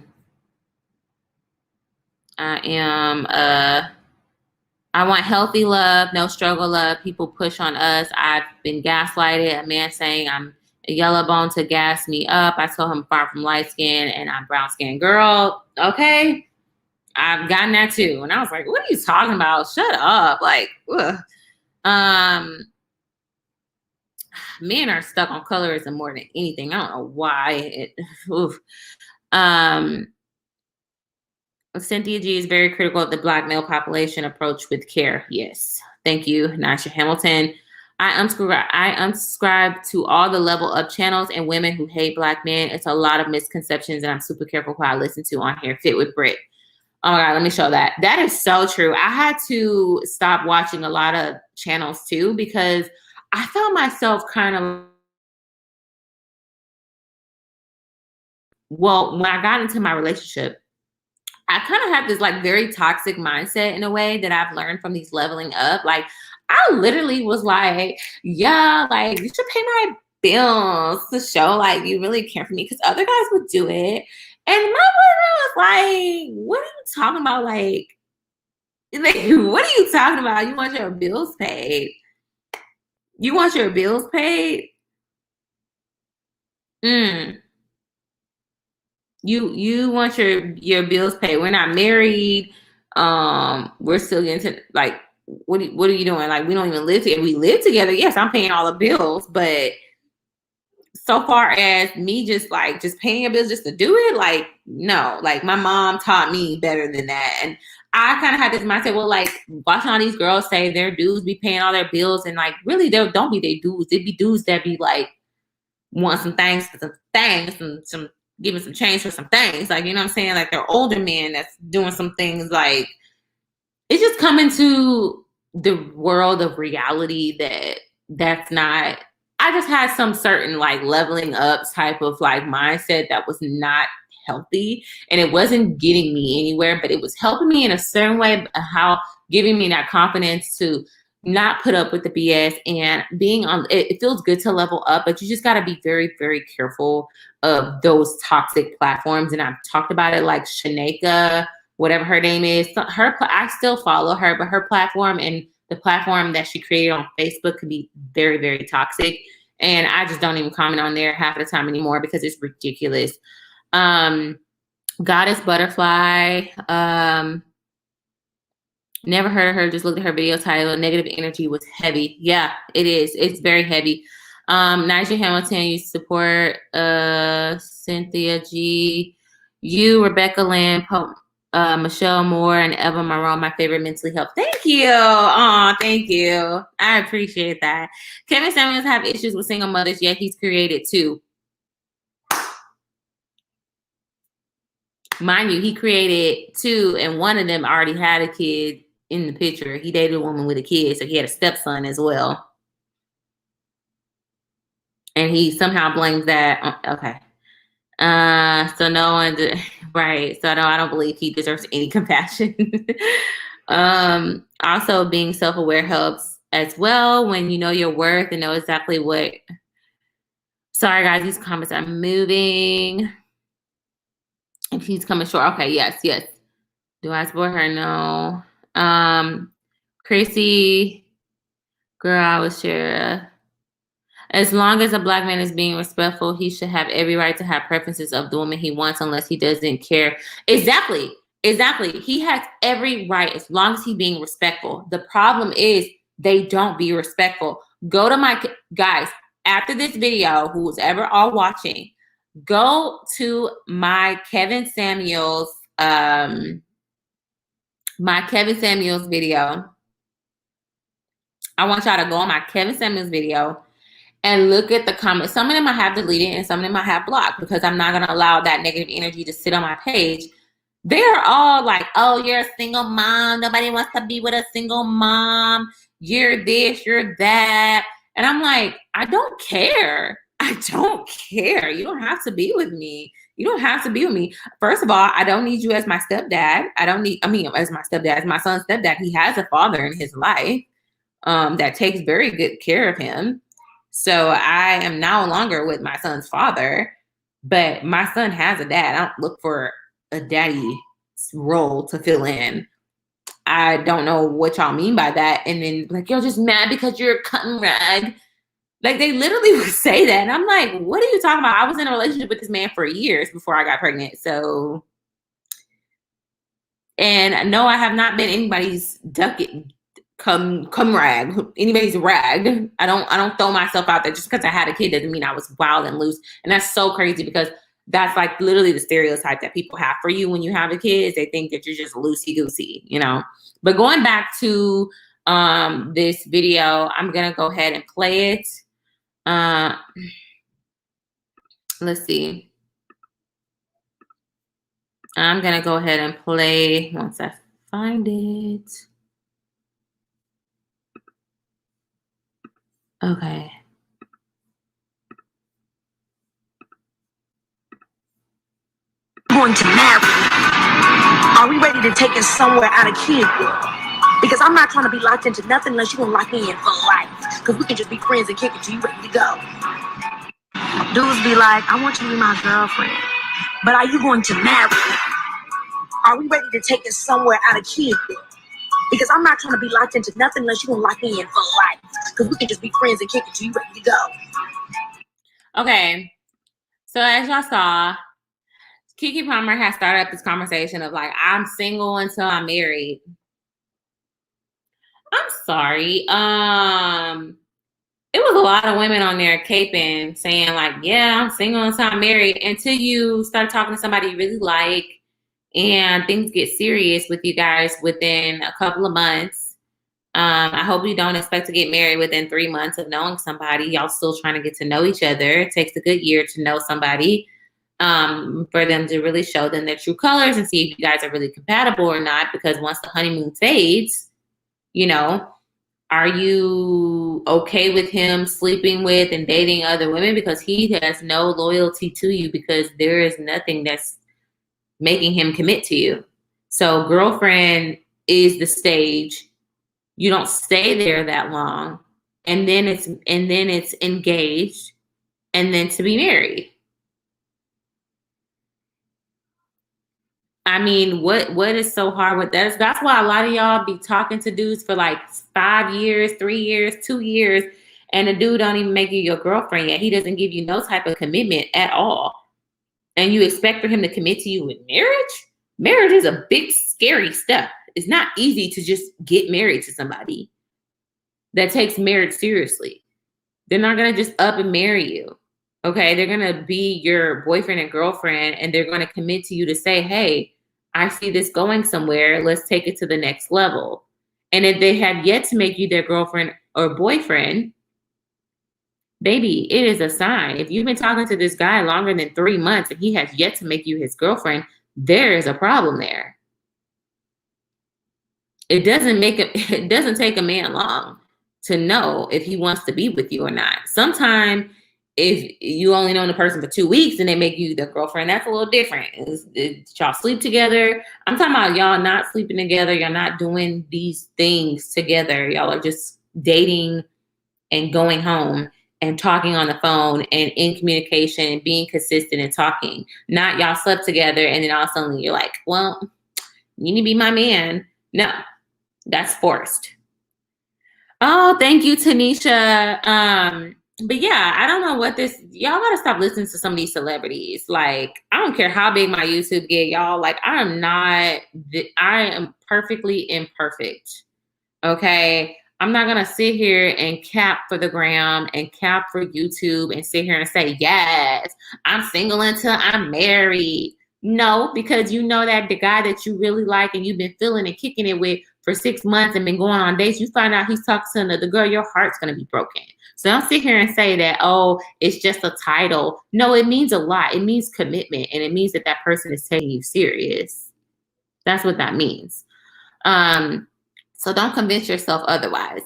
want healthy love, no struggle love. People push on us. I've been gaslighted. A man saying I'm a yellow bone to gas me up. I told him I'm far from light skin and I'm brown skin. Girl, okay. I've gotten that too. And I was like, what are you talking about? Shut up. Like, ugh. Men are stuck on colorism more than anything. I don't know why. Cynthia G is very critical of the Black male population approach with care. Yes. Thank you, Nasha Hamilton. I unsubscribe to all the level up channels and women who hate Black men. It's a lot of misconceptions and I'm super careful who I listen to on here. Fit with Brit. Oh my God, let me show that. That is so true. I had to stop watching a lot of channels too because I found myself kind of, well, when I got into my relationship, I kind of have this like very toxic mindset in a way that I've learned from these leveling up. Like I literally was like, yeah, like you should pay my bills to show like you really care for me, because other guys would do it. And my boyfriend was like, what are you talking about? Like, what are you talking about? You want your bills paid? You want your bills paid? You want your bills paid. We're not married. We're still getting to like, what are you doing? Like, we don't even live together. We live together. Yes, I'm paying all the bills, but so far as me just paying a bill just to do it, like, no. Like, my mom taught me better than that. And I kind of had this mindset, well, like, watching all these girls say their dudes be paying all their bills, and like, really, they don't be their dudes. They be dudes that be like, want some things for some things, and some giving some change for some things. Like, you know what I'm saying? Like, they're older men that's doing some things. Like, it's just coming to the world of reality that's not. I just had some certain like leveling up type of like mindset that was not healthy, and it wasn't getting me anywhere, but it was helping me in a certain way, how giving me that confidence to not put up with the BS, and being on it feels good to level up, but you just got to be very, very careful of those toxic platforms. And I've talked about it, like Shaneka, whatever her name is, I still follow her, but her platform and the platform that she created on Facebook could be very, very toxic. And I just don't even comment on there half of the time anymore because it's ridiculous. Goddess Butterfly, never heard of her, just looked at her video title. Negative energy was heavy. Yeah, it is. It's very heavy. Nigel Hamilton, you support Cynthia G. You, Rebecca Land, Michelle Moore, and Eva Marone, my favorite mentally health. Thank you. Oh, thank you. I appreciate that. Kevin Samuels have issues with single mothers, yet he's created two. Mind you, he created two, and one of them already had a kid in the picture. He dated a woman with a kid, so he had a stepson as well. And he somehow blames that. Okay. So no one, right. So no, I don't believe he deserves any compassion. Also being self-aware helps as well when you know your worth and know exactly what. Sorry guys, these comments are moving. If he's coming short. Okay, yes. Do I support her? No. Crazy girl, I would share. As long as a black man is being respectful, he should have every right to have preferences of the woman he wants, unless he doesn't care. Exactly. He has every right as long as he's being respectful. The problem is they don't be respectful. Go to my guys after this video, who's ever all watching, go to my Kevin Samuels video. I want y'all to go on my Kevin Samuels video and look at the comments. Some of them I have deleted and some of them I have blocked because I'm not going to allow that negative energy to sit on my page. They're all like, oh, you're a single mom. Nobody wants to be with a single mom. You're this, you're that. And I'm like, I don't care. You don't have to be with me. First of all, I don't need you as my stepdad. As my stepdad, as my son's stepdad. He has a father in his life that takes very good care of him. So I am no longer with my son's father, but my son has a dad. I don't look for a daddy role to fill in. I don't know what y'all mean by that. And then like, you're just mad because you're a cutting rag. Like, they literally would say that. And I'm like, what are you talking about? I was in a relationship with this man for years before I got pregnant. So, and no, I have not been anybody's come rag, anybody's rag. I don't throw myself out there. Just because I had a kid doesn't mean I was wild and loose. And that's so crazy because that's like literally the stereotype that people have for you when you have a kid. They think that you're just loosey goosey, you know. But going back to this video, I'm gonna go ahead and play it. Let's see. I'm gonna go ahead and play once I find it. Okay. Going to marry? Are we ready to take it somewhere out of kid world? Because I'm not trying to be locked into nothing unless you're gonna lock me in for life. Because we can just be friends and kick it till you ready to go. Dudes be like, I want you to be my girlfriend, but are you going to marry me? Are we ready to take it somewhere out of key? Because I'm not trying to be locked into nothing unless you're going to lock me in for life. Because we can just be friends and kick it till you ready to go. Okay. So as y'all saw, Keke Palmer has started up this conversation of like, I'm single until I'm married. I'm sorry. It was a lot of women on there caping, saying like, yeah, I'm single until I'm married, until you start talking to somebody you really like and things get serious with you guys within a couple of months. I hope you don't expect to get married within 3 months of knowing somebody. Y'all still trying to get to know each other. It takes a good year to know somebody, for them to really show them their true colors and see if you guys are really compatible or not. Because once the honeymoon fades, you know, are you okay with him sleeping with and dating other women? Because he has no loyalty to you, because there is nothing that's making him commit to you. So girlfriend is the stage. You don't stay there that long. And then it's engaged, and then to be married. I mean, what is so hard with that? That's why a lot of y'all be talking to dudes for like 5 years, 3 years, 2 years, and the dude don't even make you your girlfriend yet. He doesn't give you no type of commitment at all. And you expect for him to commit to you with marriage? Marriage is a big, scary step. It's not easy to just get married to somebody that takes marriage seriously. They're not going to just up and marry you. Okay, they're going to be your boyfriend and girlfriend, and they're going to commit to you to say, hey, I see this going somewhere. Let's take it to the next level. And if they have yet to make you their girlfriend or boyfriend, baby, it is a sign. If you've been talking to this guy longer than 3 months and he has yet to make you his girlfriend, there is a problem there. It doesn't take a man long to know if he wants to be with you or not. Sometimes if you only know the person for 2 weeks and they make you their girlfriend, that's a little different. Y'all sleep together. I'm talking about y'all not sleeping together. Y'all not doing these things together. Y'all are just dating and going home and talking on the phone and in communication and being consistent and talking. Not y'all slept together and then all of a sudden you're like, well, you need to be my man. No, that's forced. Oh, thank you, Tanisha. But yeah, I don't know what this, y'all gotta stop listening to some of these celebrities. Like, I don't care how big my YouTube get, y'all. Like, I am perfectly imperfect. Okay. I'm not gonna sit here and cap for the gram and cap for YouTube and sit here and say, yes, I'm single until I'm married. No, because you know that the guy that you really like and you've been feeling and kicking it with for 6 months and been going on dates, you find out he's talking to another girl, your heart's going to be broken. So don't sit here and say that, oh, it's just a title. No, it means a lot. It means commitment, and it means that that person is taking you serious. That's what that means. So don't convince yourself otherwise.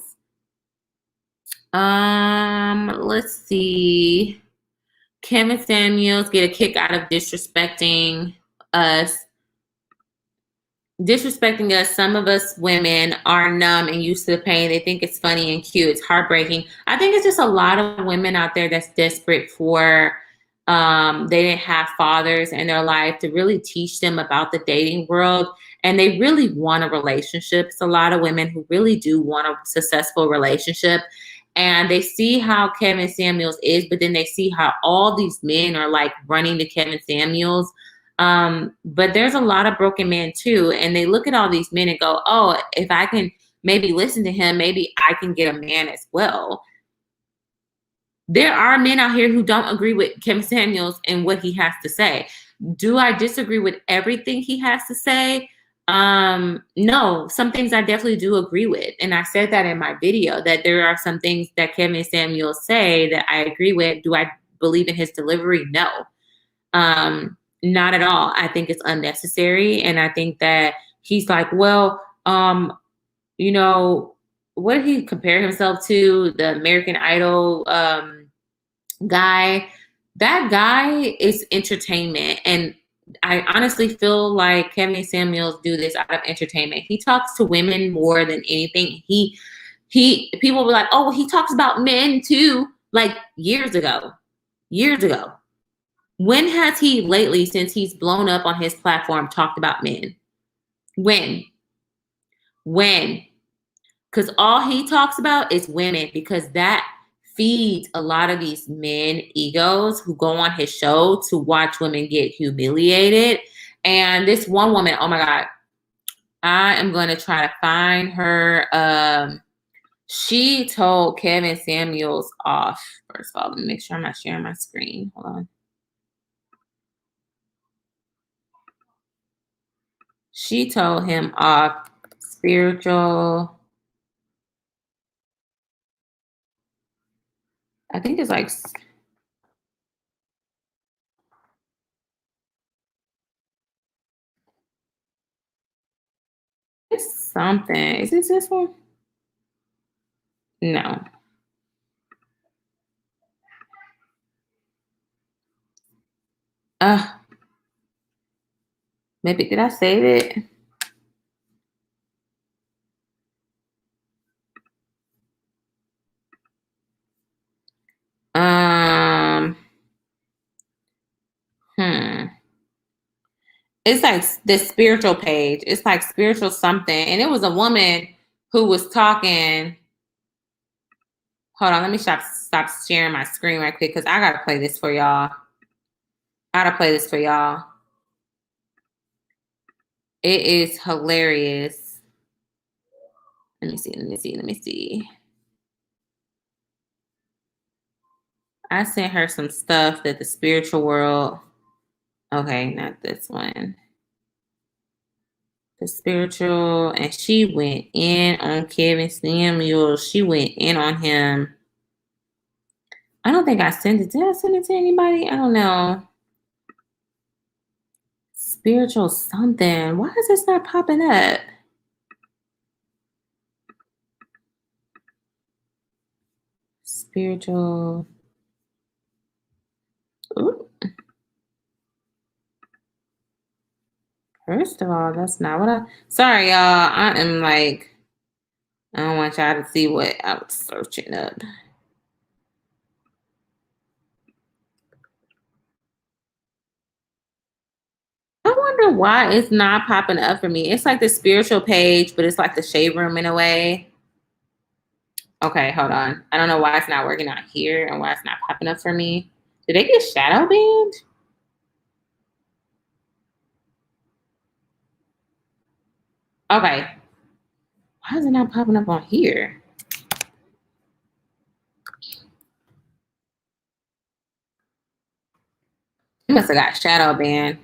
Let's see. Kevin Samuels get a kick out of disrespecting us. Disrespecting us. Some of us women are numb and used to the pain. They think it's funny and cute. It's heartbreaking. I think it's just a lot of women out there that's desperate for, they didn't have fathers in their life to really teach them about the dating world. And they really want a relationship. It's a lot of women who really do want a successful relationship. And they see how Kevin Samuels is, but then they see how all these men are like running to Kevin Samuels. But there's a lot of broken men too. And they look at all these men and go, oh, if I can maybe listen to him, maybe I can get a man as well. There are men out here who don't agree with Kevin Samuels and what he has to say. Do I disagree with everything he has to say? No, some things I definitely do agree with. And I said that in my video, that there are some things that Kevin Samuels say that I agree with. Do I believe in his delivery? No. Not at all. I think it's unnecessary. And I think that he's like, well, you know, what did he compare himself to? The American Idol guy. That guy is entertainment. And I honestly feel like Kevin Samuels do this out of entertainment. He talks to women more than anything. People were like, oh, he talks about men too, like years ago. Years ago. When has he lately, since he's blown up on his platform, talked about men? When? Because all he talks about is women, because that feeds a lot of these men egos who go on his show to watch women get humiliated. And this one woman, oh my God, I am going to try to find her. She told Kevin Samuels off. First of all, let me make sure I'm not sharing my screen. Hold on. She told him off. Spiritual. I think it's like. It's something. Is it this one? No. Maybe did I save it? It's like the spiritual page. It's like spiritual something. And it was a woman who was talking. Hold on, let me stop sharing my screen right quick because I gotta play this for y'all. It is hilarious. Let me see. I sent her some stuff that the spiritual world. Okay, not this one. The spiritual, and she went in on Kevin Samuels. She went in on him. I don't think I sent it. Did I send it to anybody? I don't know. Spiritual something. Why is this not popping up? Spiritual. Ooh. First of all, that's not what I. Sorry, y'all. I am like. I don't want y'all to see what I was searching up. I wonder why it's not popping up for me. It's like the spiritual page, but it's like the shade room in a way. Okay, hold on. I don't know why it's not working out here and why it's not popping up for me. Did they get shadow banned? Okay. Why is it not popping up on here? It must have got shadow banned.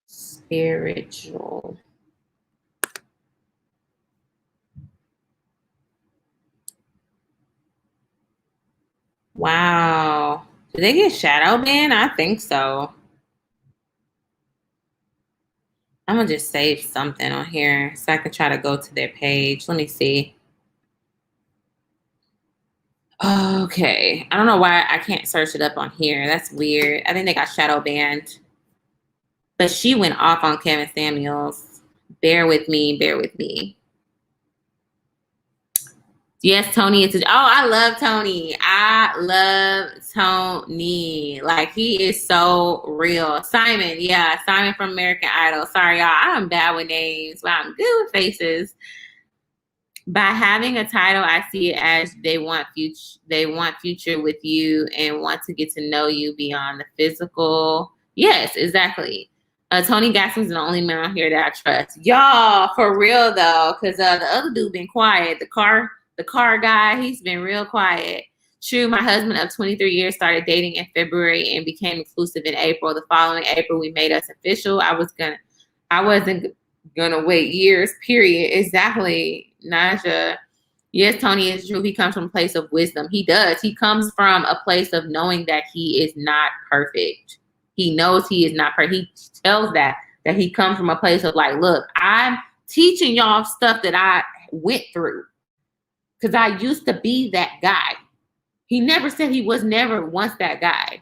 Spiritual. Wow. Did they get shadow banned? I think so. I'm going to just save something on here so I can try to go to their page. Let me see. Okay. I don't know why I can't search it up on here. That's weird. I think they got shadow banned. But she went off on Kevin Samuels. Bear with me. Yes, Tony is. I love Tony. Like, he is so real. Simon from American Idol. Sorry, y'all. I'm bad with names, but I'm good with faces. By having a title, I see it as they want future with you and want to get to know you beyond the physical. Yes, exactly. Tony Gasson's the only man on here that I trust. Y'all, for real though, because the other dude been quiet. The car guy, he's been real quiet. True, my husband of 23 years started dating in February and became exclusive in April. The following April, we made us official. I wasn't gonna wait years, period. Exactly, Naja. Yes, Tony is true. He comes from a place of wisdom. He does. He comes from a place of knowing that he is not perfect. He knows he is not perfect. He tells that he comes from a place of like, look, I'm teaching y'all stuff that I went through because I used to be that guy. He never said he was never once that guy.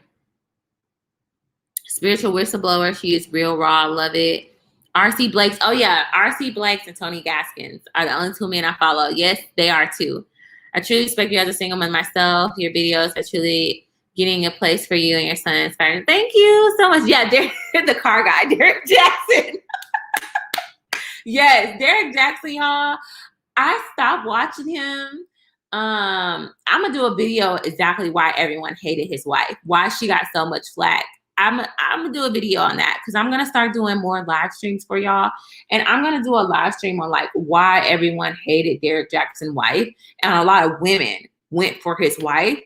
Spiritual whistleblower. She is real raw. Love it. RC Blakes. Oh yeah, RC Blakes and Tony Gaskins are the only two men I follow. Yes, they are too. I truly respect you as a single man myself. Your videos are truly getting a place for you and your son inspiring. Thank you so much. Yeah, the car guy, Derek Jackson. Yes, Derek Jackson, y'all. I stopped watching him. I'm gonna do a video exactly why everyone hated his wife, why she got so much flack. I'm gonna do a video on that because I'm gonna start doing more live streams for y'all, and I'm gonna do a live stream on like why everyone hated Derek Jackson's wife, and a lot of women went for his wife.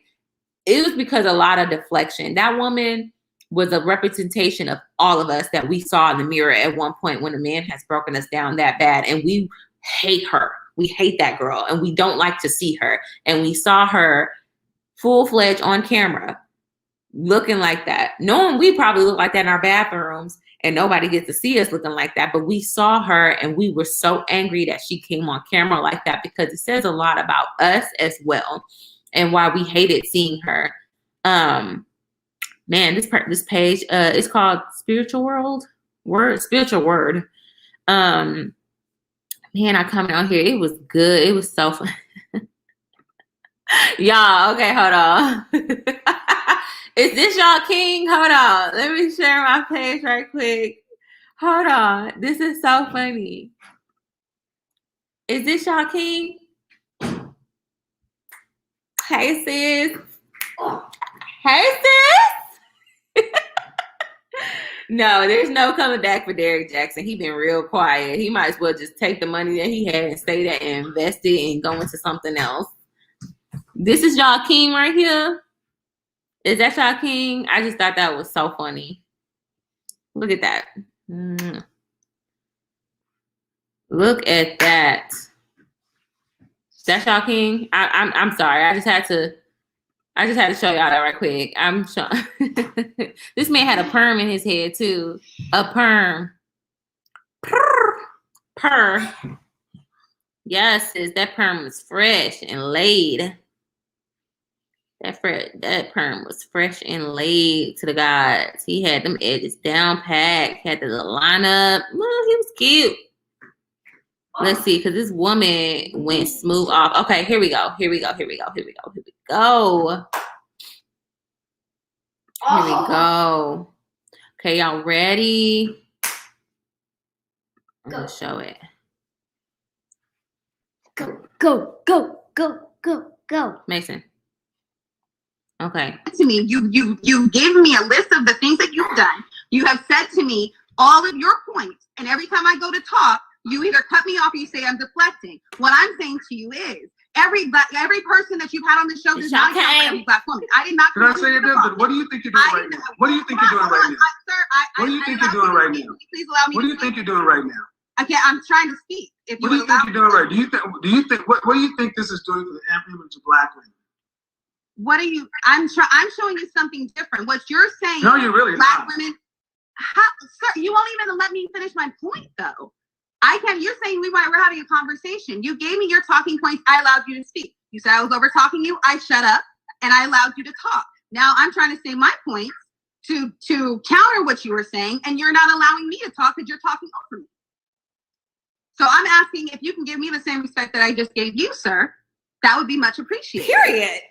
It was because a lot of deflection. That woman was a representation of all of us that we saw in the mirror at one point when a man has broken us down that bad, and we hate her. We hate that girl, and we don't like to see her. And we saw her full-fledged on camera looking like that, knowing we probably look like that in our bathrooms, and nobody gets to see us looking like that. But we saw her, and we were so angry that she came on camera like that because it says a lot about us as well, and why we hated seeing her. Man, this page is called Spiritual Word. Man, I comment on here. It was good. It was so fun. Y'all, okay, hold on. Is this y'all king? Hold on. Let me share my page right quick. Hold on. This is so funny. Is this y'all king? Hey, sis. Hey, sis. No, there's no coming back for Derek Jackson. He been real quiet. He might as well just take the money that he had and stay there and invest it and go into something else. This is y'all king right here. Is that y'all king? I just thought that was so funny. Look at that. Look at that. That's y'all king. I'm sorry. I just had to show y'all that right quick. I'm sure this man had a perm in his head too. A perm. Purr. Yes, that perm was fresh and laid. That perm was fresh and laid to the gods. He had them edges down packed, had the little lineup. Well, he was cute. Let's see, because this woman went smooth off. Okay, here we go. Here we go. Okay, y'all ready? I'm gonna show it. Go. Mason. Okay. To me, you gave me a list of the things that you've done. You have said to me all of your points, and every time I go to talk, you either cut me off or you say I'm deflecting. What I'm saying to you is every person that you've had on the show does not count for every black woman. I did not. Can I say it then? What do you think you're doing right now? What do you think you're doing right now? Sir, what do you think you're doing right now? Please allow me. What do you think you're doing right now? Okay, I'm trying to speak. If what do you think you're doing right? Do you think what do you think this is doing for the image of black women? What are you? I'm showing you something different. What you're saying? No, you're really black not. Women. Sir, you won't even let me finish my point, though. I can. You're saying we're having a conversation. You gave me your talking points. I allowed you to speak. You said I was over talking you. I shut up and I allowed you to talk. Now I'm trying to say my points to counter what you were saying, and you're not allowing me to talk because you're talking over me. So I'm asking if you can give me the same respect that I just gave you, sir. That would be much appreciated. Period.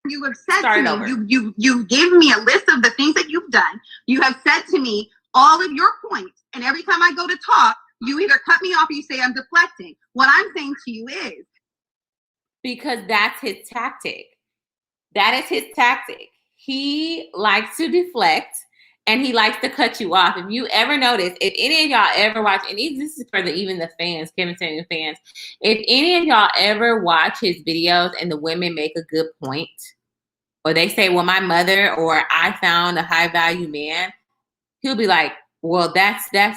You have said to me, you gave me a list of the things that you've done. You have said to me all of your points, and every time I go to talk, you either cut me off or you say I'm deflecting. What I'm saying to you is because that's his tactic. That is his tactic. He likes to deflect and he likes to cut you off. If you ever notice, if any of y'all ever watch, and this is for even the fans, Kevin Samuel fans, if any of y'all ever watch his videos and the women make a good point, or they say, well, my mother, or I found a high value man, he'll be like, well, that's not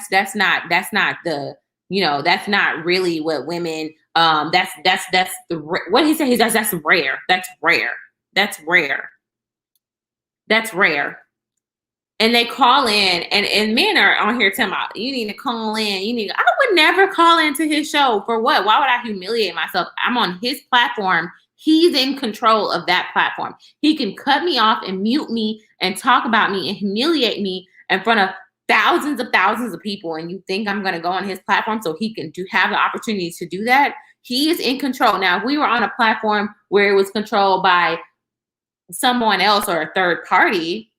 the, that's not really what women, that's what he said, that's rare. That's rare. And they call in, and men are on here telling me, you need to call in. I would never call into his show. For what? Why would I humiliate myself? I'm on his platform. He's in control of that platform. He can cut me off and mute me and talk about me and humiliate me in front of thousands of people, and you think I'm going to go on his platform so he can have the opportunity to do that? He is in control. Now, if we were on a platform where it was controlled by someone else or a third party,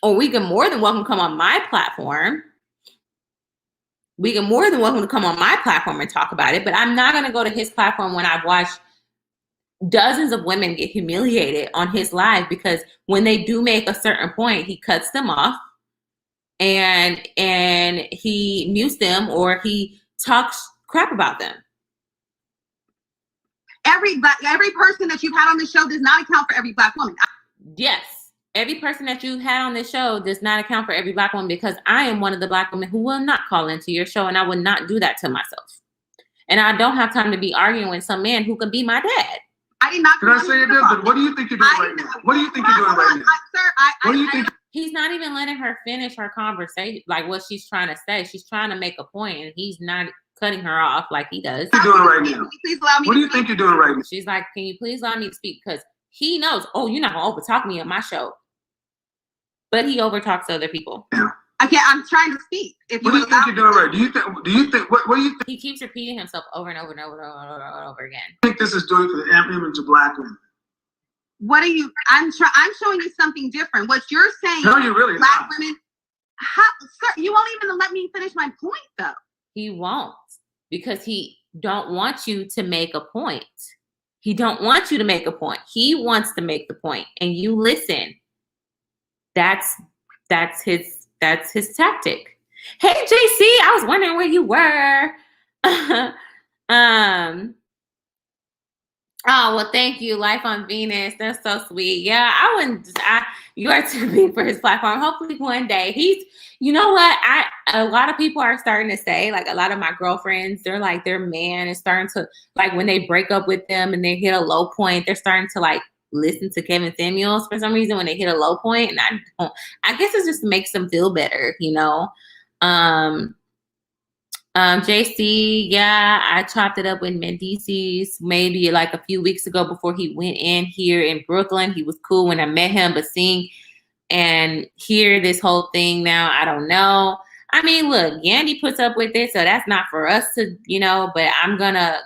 or we can more than welcome come on my platform. We can more than welcome to come on my platform and talk about it, but I'm not going to go to his platform when I've watched dozens of women get humiliated on his live, because when they do make a certain point, he cuts them off and he mutes them, or he talks crap about them. Every person that you've had on the show does not account for every Black woman. Yes. Every person that you had on this show does not account for every Black woman, because I am one of the Black women who will not call into your show, and I would not do that to myself. And I don't have time to be arguing with some man who can be my dad. I did not. Can I say it does? What do you think you're doing right now? What do you think you're doing right now? Sir, What do you think? He's not even letting her finish her conversation, like what she's trying to say. She's trying to make a point, and he's not cutting her off like he does. What are you doing right now? Please allow me. What do you think you're doing right now? She's like, can you please allow me to speak? Because he knows, oh, you're not going to overtalk me on my show. But he overtalks other people. Yeah. Okay, I'm trying to speak. If what do you think you're doing right? Do you think what do you think? He keeps repeating himself over and over and over and over and over again. I think this is doing for the image of Black women. What are you? I'm showing you something different. What you're saying? No, you really Black not. women. How, sir? You won't even let me finish my point, though. He won't, because he don't want you to make a point. He don't want you to make a point. He wants to make the point, and you listen. That's his tactic. Hey, JC, I was wondering where you were. Oh, well, thank you. Life on Venus. That's so sweet. Yeah, you are too big for his platform. Hopefully one day you know what? A lot of people are starting to say, like a lot of my girlfriends, they're like, their man is starting to, like when they break up with them and they hit a low point, they're starting to like listen to Kevin Samuels for some reason when they hit a low point. And I guess it just makes them feel better, you know? JC, yeah, I chopped it up with Mendeecees maybe like a few weeks ago before he went in here in Brooklyn. He was cool when I met him, but seeing and hear this whole thing now, I don't know. I mean, look, Yandy puts up with it, so that's not for us to, you know, but I'm going to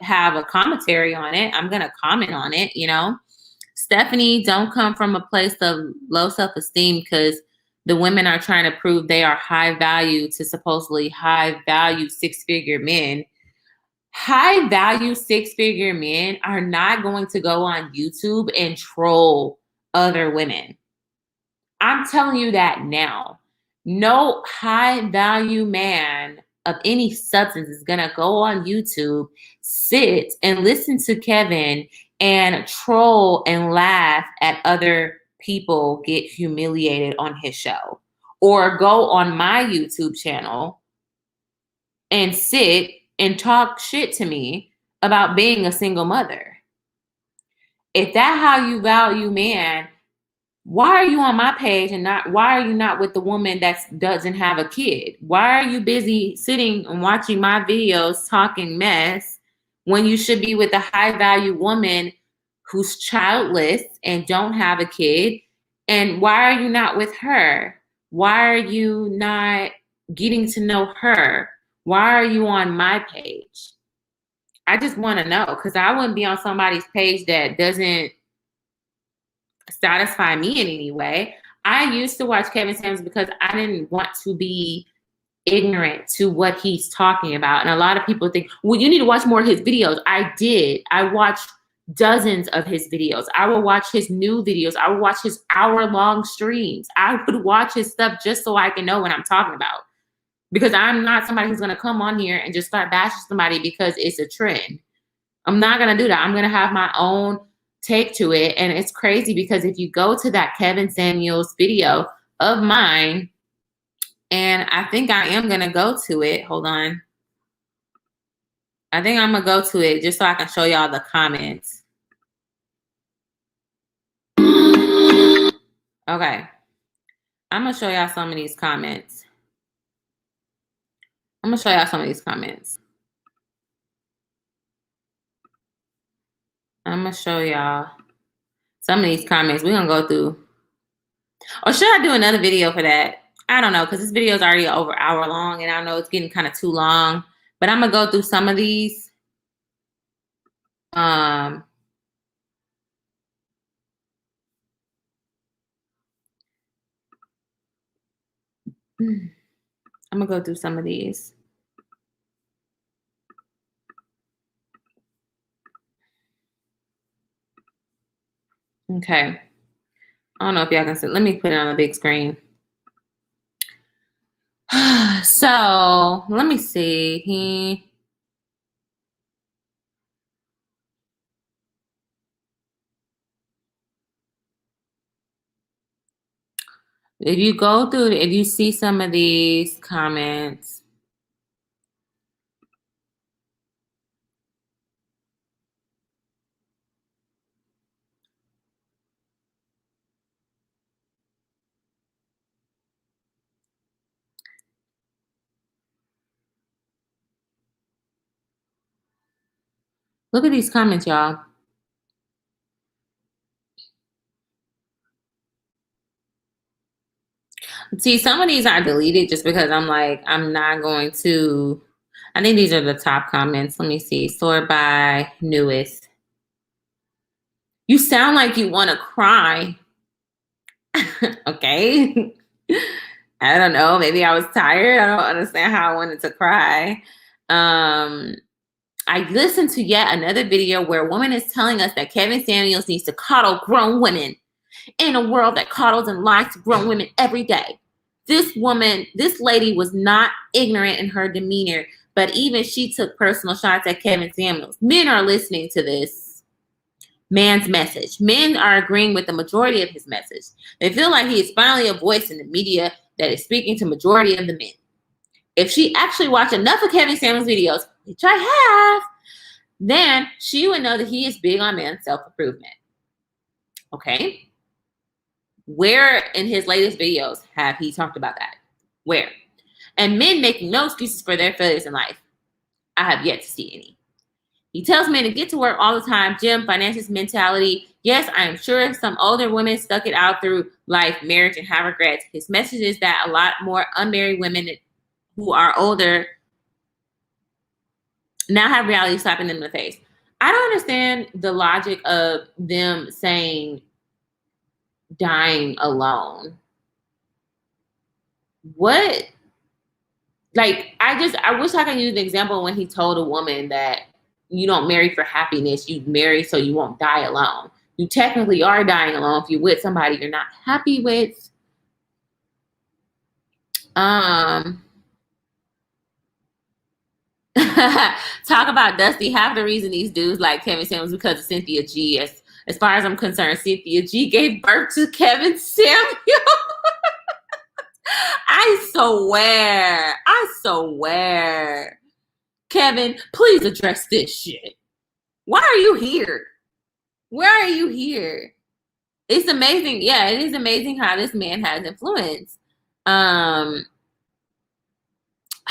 have a commentary on it. I'm going to comment on it, you know. Stephanie, don't come from a place of low self-esteem, because the women are trying to prove they are high value to supposedly high value six-figure men. High value six-figure men are not going to go on YouTube and troll other women. I'm telling you that now. No high value man of any substance is going to go on YouTube, sit and listen to Kevin and troll and laugh at other people get humiliated on his show, or go on my YouTube channel and sit and talk shit to me about being a single mother. If that's how you value man, why are you on my page and why are you not with the woman that doesn't have a kid? Why are you busy sitting and watching my videos talking mess when you should be with a high value woman who's childless and don't have a kid? And why are you not with her? Why are you not getting to know her? Why are you on my page? I just want to know, because I wouldn't be on somebody's page that doesn't satisfy me in any way. I used to watch Kevin Samuels because I didn't want to be ignorant to what he's talking about. And a lot of people think, well, you need to watch more of his videos. I did. I watched dozens of his videos. I would watch his new videos. I would watch his hour-long streams. I would watch his stuff just so I can know what I'm talking about. Because I'm not somebody who's going to come on here and just start bashing somebody because it's a trend. I'm not going to do that. I'm going to have my own take to it. And it's crazy because if you go to that Kevin Samuels video of mine, and I think I am going to go to it. Hold on. I think I'm going to go to it just so I can show y'all the comments. Okay. I'm going to show y'all some of these comments. I'm going to show y'all some of these comments. I'm going to show y'all some of these comments. We're going to go through. Or should I do another video for that? I don't know, because this video is already over an hour long, and I know it's getting kind of too long. But I'm gonna go through some of these. I'm gonna go through some of these. Okay. I don't know if y'all can see. Let me put it on the big screen. So let me see. If you go through, if you see some of these comments, look at these comments, y'all. See, some of these I deleted just because I'm like, I'm not going to. I think these are the top comments. Let me see. Sort by newest. You sound like you want to cry. Okay. I don't know. Maybe I was tired. I don't understand how I wanted to cry. I listened to yet another video where a woman is telling us that Kevin Samuels needs to coddle grown women in a world that coddles and lies to grown women every day. This lady was not ignorant in her demeanor, but even she took personal shots at Kevin Samuels. Men are listening to this man's message. Men are agreeing with the majority of his message. They feel like he is finally a voice in the media that is speaking to majority of the men. If she actually watched enough of Kevin Samuels' videos, which I have, then she would know that he is big on men's self-improvement. Okay? Where in his latest videos have he talked about that? Where? And men making no excuses for their failures in life. I have yet to see any. He tells men to get to work all the time, gym, finances, mentality. Yes, I am sure some older women stuck it out through life, marriage, and have regrets. His message is that a lot more unmarried women who are older now have reality slapping them in the face. I don't understand the logic of them saying dying alone. What? Like, I wish I could use an example when he told a woman that you don't marry for happiness, you marry so you won't die alone. You technically are dying alone if you're with somebody you're not happy with. Talk about Dusty. Half the reason these dudes like Kevin Samuels because of Cynthia G. As far as I'm concerned, Cynthia G gave birth to Kevin Samuels. I swear. Kevin, please address this shit. Why are you here? Where are you here? It's amazing. Yeah, it is amazing how this man has influence.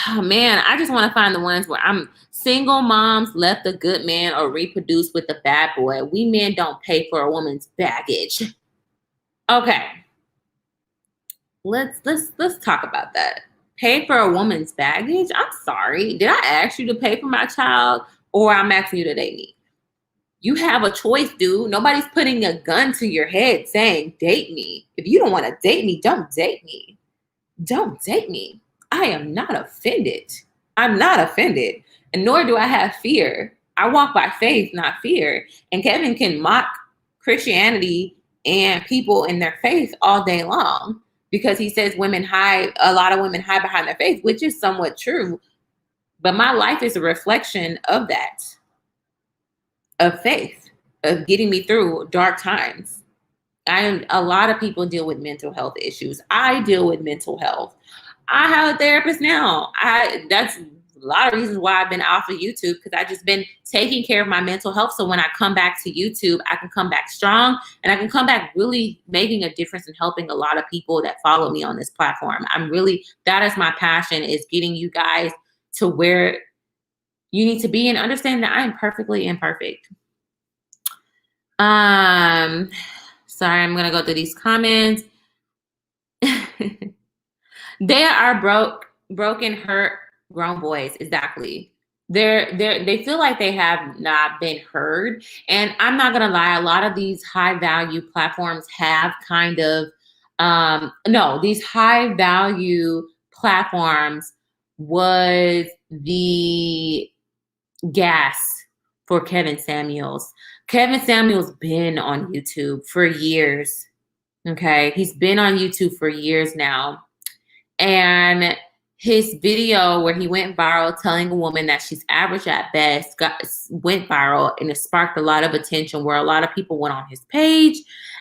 Oh man, I just want to find the ones where I'm single moms left a good man or reproduced with a bad boy. We men don't pay for a woman's baggage. Okay. Let's talk about that. Pay for a woman's baggage? I'm sorry. Did I ask you to pay for my child or I'm asking you to date me? You have a choice, dude. Nobody's putting a gun to your head saying, date me. If you don't want to date me, don't date me. Don't date me. I am not offended. I'm not offended. And nor do I have fear. I walk by faith, not fear. And Kevin can mock Christianity and people in their faith all day long because he says a lot of women hide behind their faith, which is somewhat true. But my life is a reflection of that, of faith, of getting me through dark times. A lot of people deal with mental health issues. I deal with mental health. I have a therapist now. That's a lot of reasons why I've been off of YouTube, because I've just been taking care of my mental health. So when I come back to YouTube, I can come back strong and I can come back really making a difference and helping a lot of people that follow me on this platform. That is my passion, is getting you guys to where you need to be and understand that I am perfectly imperfect. Sorry, I'm going to go through these comments. They are broken, hurt, grown boys. Exactly. They feel like they have not been heard. And I'm not gonna lie, a lot of these high value platforms have kind of no, these high value platforms was the gas for Kevin Samuels. Kevin Samuels been on YouTube for years. Okay, he's been on YouTube for years now. And his video where he went viral telling a woman that she's average at best went viral, and it sparked a lot of attention where a lot of people went on his page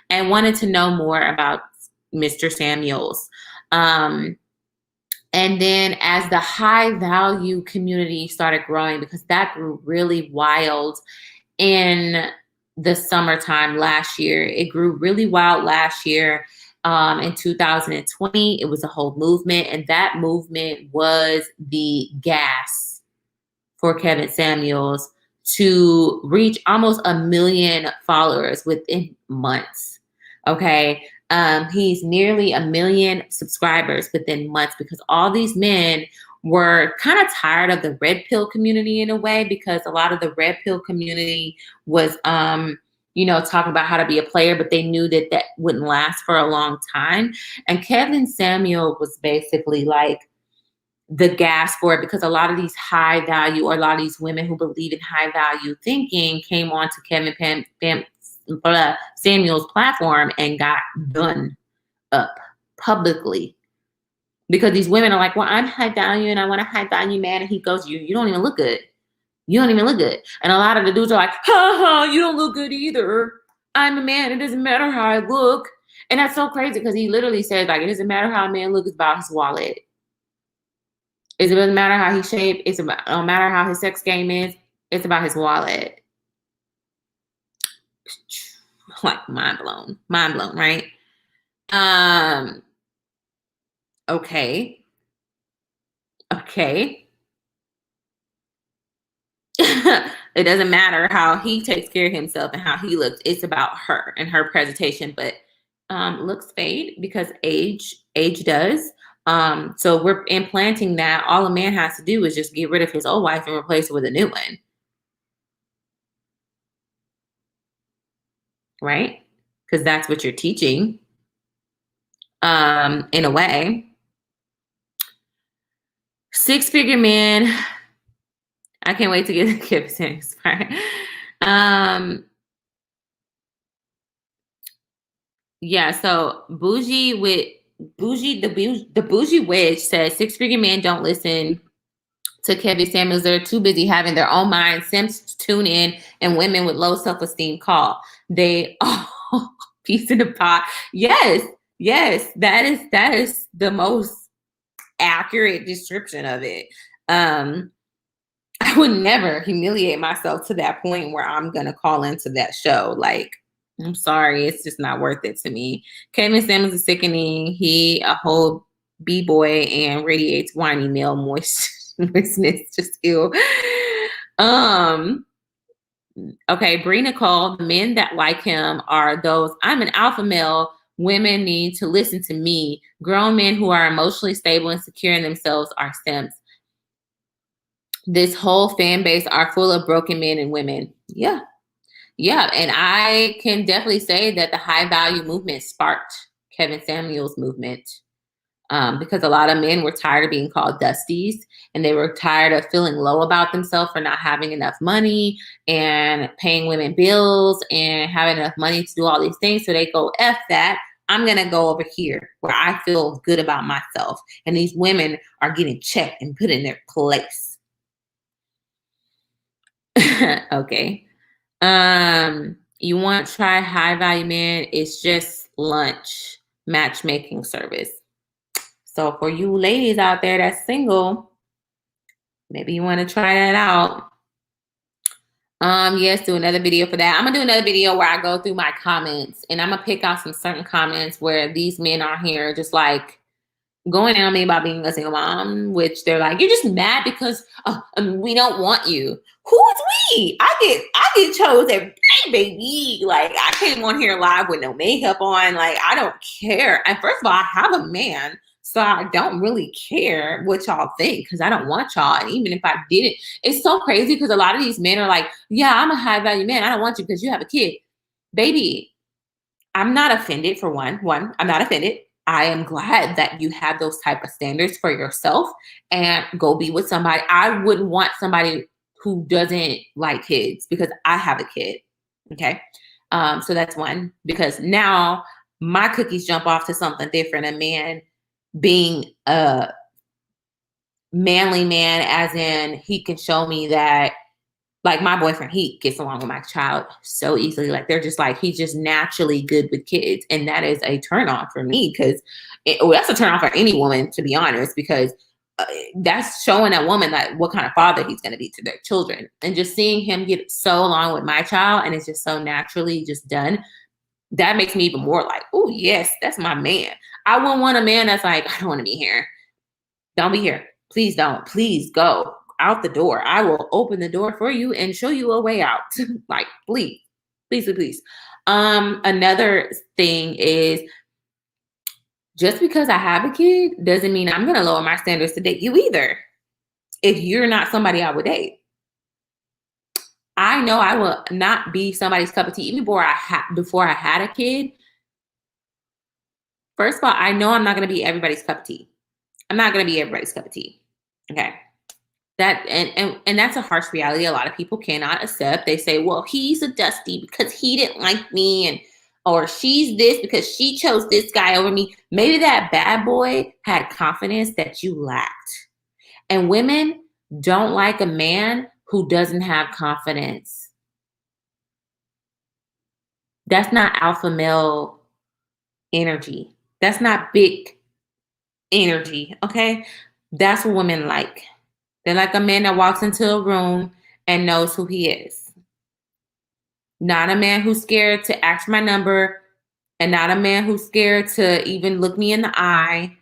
and wanted to know more about Mr. Samuels. And then as the high value community started growing, because that grew really wild in the summertime last year, it grew really wild last year. In 2020, it was a whole movement, and that movement was the gas for Kevin Samuels to reach almost 1 million followers within months. Okay. He's nearly 1 million subscribers within months, because all these men were kind of tired of the red pill community in a way, because a lot of the red pill community was, talking about how to be a player, but they knew that that wouldn't last for a long time. And Kevin Samuel was basically like the gas for it, because a lot of these high value, or a lot of these women who believe in high value thinking came on to Kevin Samuel's platform and got done up publicly, because these women are like, well, I'm high value and I want a high value man. And he goes, you don't even look good. You don't even look good. And a lot of the dudes are like, you don't look good either. I'm a man. It doesn't matter how I look. And that's so crazy, because he literally said, like, it doesn't matter how a man looks, it's about his wallet. It doesn't matter how he's shaped. It don't matter how his sex game is. It's about his wallet. Like, mind blown, right? Okay. It doesn't matter how he takes care of himself and how he looks. It's about her and her presentation. But looks fade because age does. So we're implanting that. All a man has to do is just get rid of his old wife and replace it with a new one. Right? Because that's what you're teaching. In a way. 6-figure men. I can't wait to get the Kevin Samuels part. Yeah, so the bougie witch says 6-figure men don't listen to Kevin Samuels. They're too busy having their own minds. Simps tune in, and women with low self-esteem call. They piece in the pot. Yes, that is the most accurate description of it. I would never humiliate myself to that point where I'm gonna call into that show. Like, I'm sorry, it's just not worth it to me. Kevin Samuels is sickening. He a whole b-boy and radiates whiny male moistness. Just ill. Okay, Bree Nicole, the men that like him are those, I'm an alpha male. Women need to listen to me. Grown men who are emotionally stable and secure in themselves are simps. This whole fan base are full of broken men and women. Yeah. And I can definitely say that the high value movement sparked Kevin Samuels' movement, because a lot of men were tired of being called dusties, and they were tired of feeling low about themselves for not having enough money and paying women bills and having enough money to do all these things. So they go, F that. I'm going to go over here where I feel good about myself. And these women are getting checked and put in their place. Okay. You want to try high value man? It's just lunch matchmaking service. So for you ladies out there that's single, maybe you want to try that out. Yes, do another video for that. I'm gonna do another video where I go through my comments, and I'm gonna pick out some certain comments where these men are here just like going at me about being a single mom, which they're like, you're just mad because we don't want you. Who is we? I get chose every day, baby. Like, I came on here live with no makeup on. Like, I don't care. And first of all, I have a man, So I don't really care what y'all think because I don't want y'all. And even if I didn't, it's so crazy because a lot of these men are like, yeah, I'm a high value man. I don't want you because you have a kid. Baby, I'm not offended for one. I'm not offended. I am glad that you have those type of standards for yourself and go be with somebody. I wouldn't want somebody who doesn't like kids because I have a kid. Okay. So that's one, because now my cookies jump off to something different. A man being a manly man, as in he can show me that, like my boyfriend, he gets along with my child so easily. Like they're just like, he's just naturally good with kids. And that is a turn on for me because that's a turn on for any woman, to be honest, because that's showing a woman like what kind of father he's going to be to their children. And just seeing him get so along with my child and it's just so naturally just done, that makes me even more like, oh yes, that's my man. I wouldn't want a man that's like, I don't want to be here. Don't be here. Please don't. Please go out the door. I will open the door for you and show you a way out. Like, please, please, please. Another thing is, just because I have a kid doesn't mean I'm going to lower my standards to date you either. If you're not somebody I would date, I know I will not be somebody's cup of tea. Even before I had a kid, first of all, I know I'm not going to be everybody's cup of tea. I'm not going to be everybody's cup of tea. Okay. That and that's a harsh reality a lot of people cannot accept. They say, well, he's a dusty because he didn't like me, and or she's this because she chose this guy over me. Maybe that bad boy had confidence that you lacked. And women don't like a man who doesn't have confidence. That's not alpha male energy. That's not big energy, okay? That's what women like. They're like a man that walks into a room and knows who he is. Not a man who's scared to ask my number, and not a man who's scared to even look me in the eye.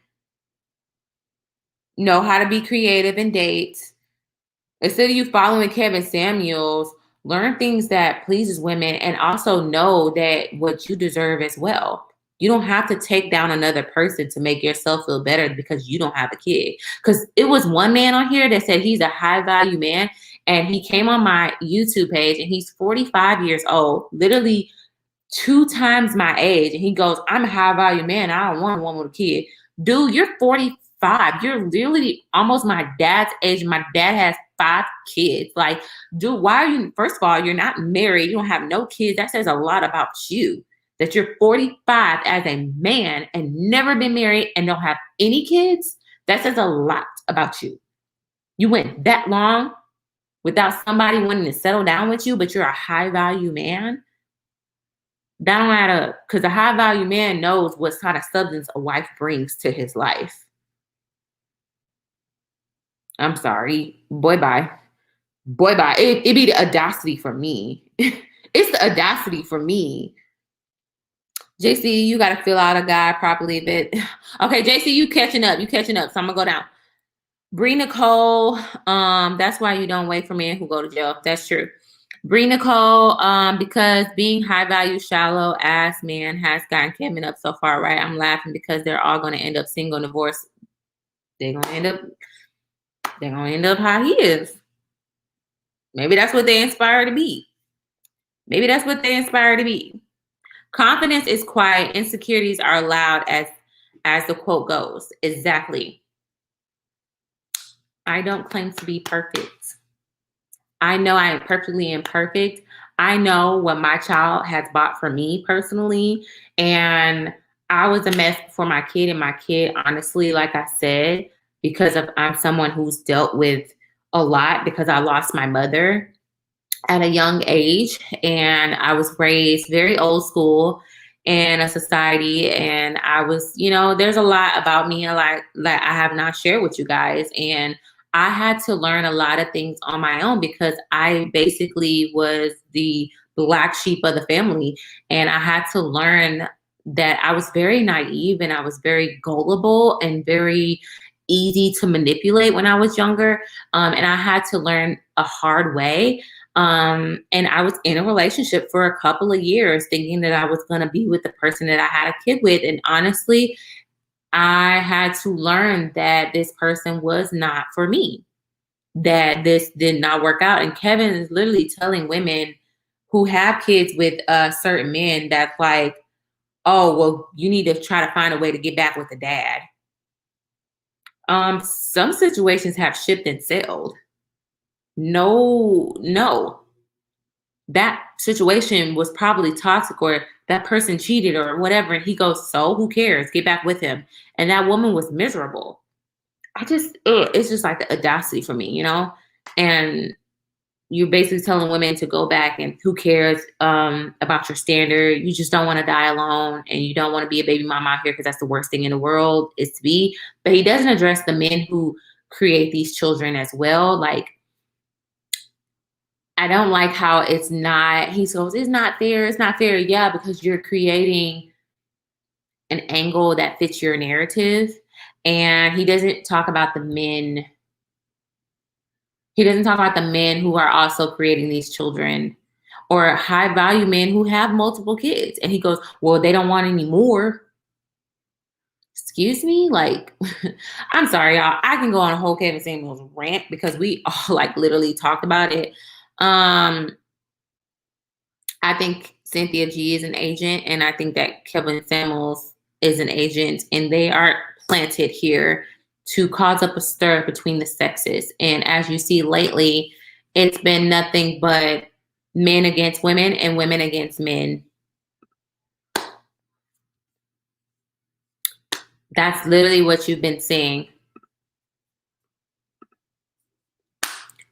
Know how to be creative and date. Instead of you following Kevin Samuels, learn things that pleases women and also know that what you deserve as well. You don't have to take down another person to make yourself feel better because you don't have a kid. Because it was one man on here that said he's a high value man. And he came on my YouTube page and he's 45 years old, literally 2 times my age. And he goes, I'm a high value man. I don't want a woman with a kid. Dude, you're 45. You're literally almost my dad's age. My dad has 5 kids. Like, dude, why are you, first of all, you're not married. You don't have no kids. That says a lot about you. That you're 45 as a man and never been married and don't have any kids. That says a lot about you. You went that long without somebody wanting to settle down with you, but you're a high value man. That don't add up, because a high value man knows what kind of substance a wife brings to his life. I'm sorry. Boy, bye. Boy, bye. It'd be the audacity for me. It's the audacity for me. JC, you got to fill out a guy properly. Okay, JC, you catching up. So I'm going to go down. Bree Nicole, that's why you don't wait for men who go to jail. That's true. Bree Nicole, because being high value, shallow ass man has gotten Kevin up so far, right? I'm laughing because they're all going to end up single and divorced. They're going to end up how he is. Maybe that's what they inspire to be. Confidence is quiet. Insecurities are loud, as the quote goes. Exactly. I don't claim to be perfect. I know I am perfectly imperfect. I know what my child has bought for me personally. And I was a mess for my kid. And my kid, honestly, like I said, because I'm someone who's dealt with a lot because I lost my mother at a young age. And I was raised very old school in a society. And I was, there's a lot about me a lot that I have not shared with you guys. And I had to learn a lot of things on my own because I basically was the black sheep of the family. And I had to learn that I was very naive and I was very gullible and very easy to manipulate when I was younger. And I had to learn a hard way. And I was in a relationship for a couple of years thinking that I was going to be with the person that I had a kid with. And honestly, I had to learn that this person was not for me, that this did not work out. And Kevin is literally telling women who have kids with certain men that's like, oh, well, you need to try to find a way to get back with the dad. Some situations have shipped and sailed. No. That situation was probably toxic, or that person cheated or whatever. And he goes, so who cares? Get back with him. And that woman was miserable. It's just like the audacity for me, you know? And you're basically telling women to go back, and who cares about your standard? You just don't want to die alone, and you don't want to be a baby mama out here because that's the worst thing in the world is to be. But he doesn't address the men who create these children as well. Like, I don't like how he goes, it's not fair. It's not fair. Yeah, because you're creating an angle that fits your narrative. And he doesn't talk about the men. He doesn't talk about the men who are also creating these children, or high value men who have multiple kids. And he goes, well, they don't want any more. Excuse me? Like, I'm sorry, y'all. I can go on a whole Kevin Samuels rant because we all like literally talked about it. I think Cynthia G is an agent, and I think that Kevin Samuels is an agent, and they are planted here to cause up a stir between the sexes. And as you see lately, it's been nothing but men against women and women against men. That's literally what you've been seeing.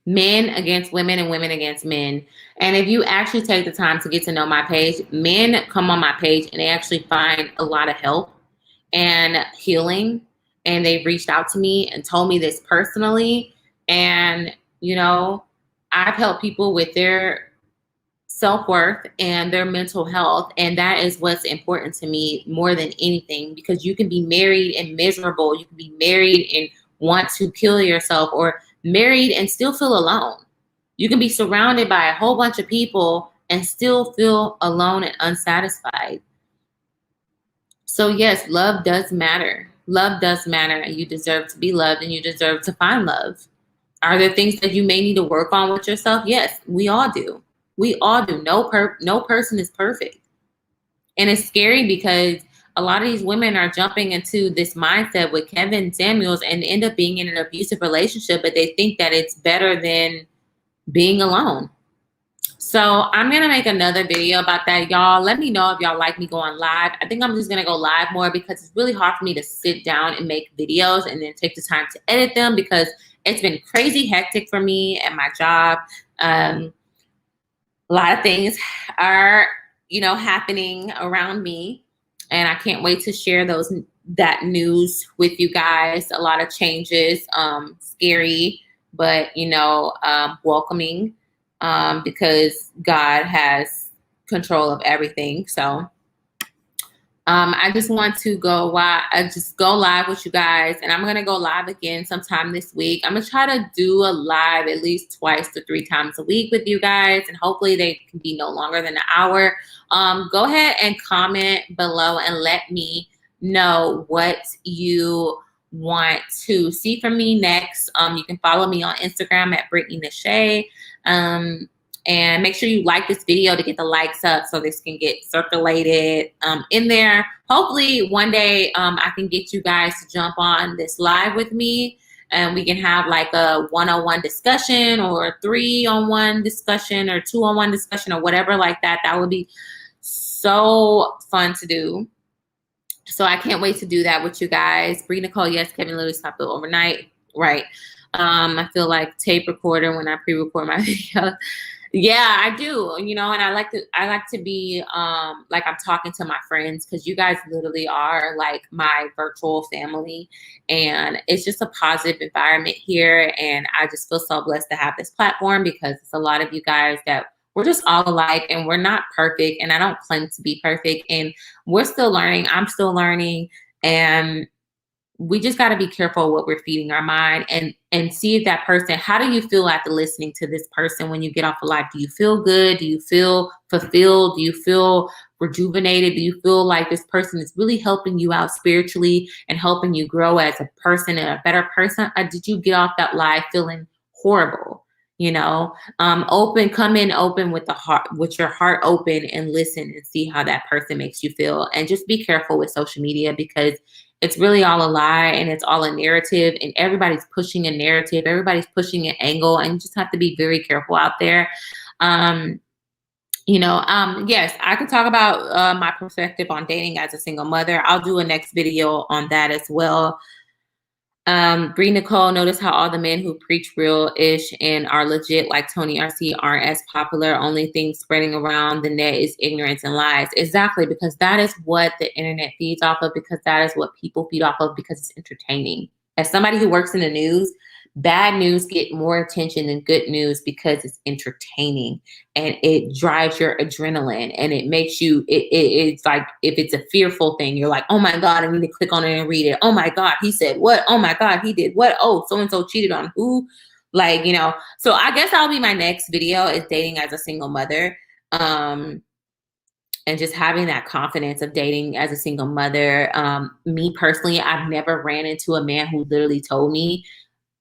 Men against women and women against men. And if you actually take the time to get to know my page, men come on my page and they actually find a lot of help and healing. And they've reached out to me and told me this personally. And, you know, I've helped people with their self-worth and their mental health. And that is what's important to me more than anything, because you can be married and miserable. You can be married and want to kill yourself, or married and still feel alone. You can be surrounded by a whole bunch of people and still feel alone and unsatisfied. So yes, love does matter. Love does matter, and you deserve to be loved, and you deserve to find love. Are there things that you may need to work on with yourself? Yes, we all do. We all do. No person is perfect. And it's scary because a lot of these women are jumping into this mindset with Kevin Samuels and end up being in an abusive relationship, but they think that it's better than being alone. So I'm going to make another video about that, y'all. Let me know if y'all like me going live. I think I'm just going to go live more because it's really hard for me to sit down and make videos and then take the time to edit them, because it's been crazy hectic for me at my job. A lot of things are, happening around me, and I can't wait to share that news with you guys. A lot of changes, scary, but welcoming, because God has control of everything. So I just want to go live with you guys, and I'm gonna go live again sometime this week. I'm gonna try to do a live at least 2 to 3 times a week with you guys, and hopefully they can be no longer than an hour. Go ahead and comment below and let me know what you want to see from me next. You can follow me on Instagram at Brittany Nashay. And make sure you like this video to get the likes up so this can get circulated in there. Hopefully one day I can get you guys to jump on this live with me, and we can have like a 1-on-1 discussion, or a 3-on-1 discussion, or 2-on-1 discussion, or whatever like that. That would be so fun to do. So I can't wait to do that with you guys. Bree Nicole, yes, Kevin literally stopped it overnight. Right. I feel like tape recorder when I pre-record my video. Yeah, I do, and I like to be like I'm talking to my friends, because you guys literally are like my virtual family, and it's just a positive environment here. And I just feel so blessed to have this platform, because it's a lot of you guys that we're just all alike, and we're not perfect, and I don't claim to be perfect, and we're still learning. I'm still learning, and we just got to be careful what we're feeding our mind, and see if that person, how do you feel after listening to this person when you get off the live? Do you feel good? Do you feel fulfilled? Do you feel rejuvenated? Do you feel like this person is really helping you out spiritually and helping you grow as a person and a better person? Or did you get off that live feeling horrible? You know, come in open with the heart, with your heart open, and listen and see how that person makes you feel. And just be careful with social media, because it's really all a lie and it's all a narrative, and everybody's pushing a narrative. Everybody's pushing an angle, and you just have to be very careful out there. Yes, I could talk about my perspective on dating as a single mother. I'll do a next video on that as well. Bree Nicole, notice how all the men who preach real-ish and are legit like Tony RC aren't as popular. Only thing spreading around the net is ignorance and lies. Exactly, because that is what the internet feeds off of, because that is what people feed off of, because it's entertaining. As somebody who works in the news, bad news get more attention than good news because it's entertaining and it drives your adrenaline, and it makes you, it's like, if it's a fearful thing, you're like, oh my God, I need to click on it and read it. Oh my God, he said what? Oh my God, he did what? Oh, so-and-so cheated on who? Like, so I guess that'll be my next video, is dating as a single mother. And just having that confidence of dating as a single mother. Me personally, I've never ran into a man who literally told me,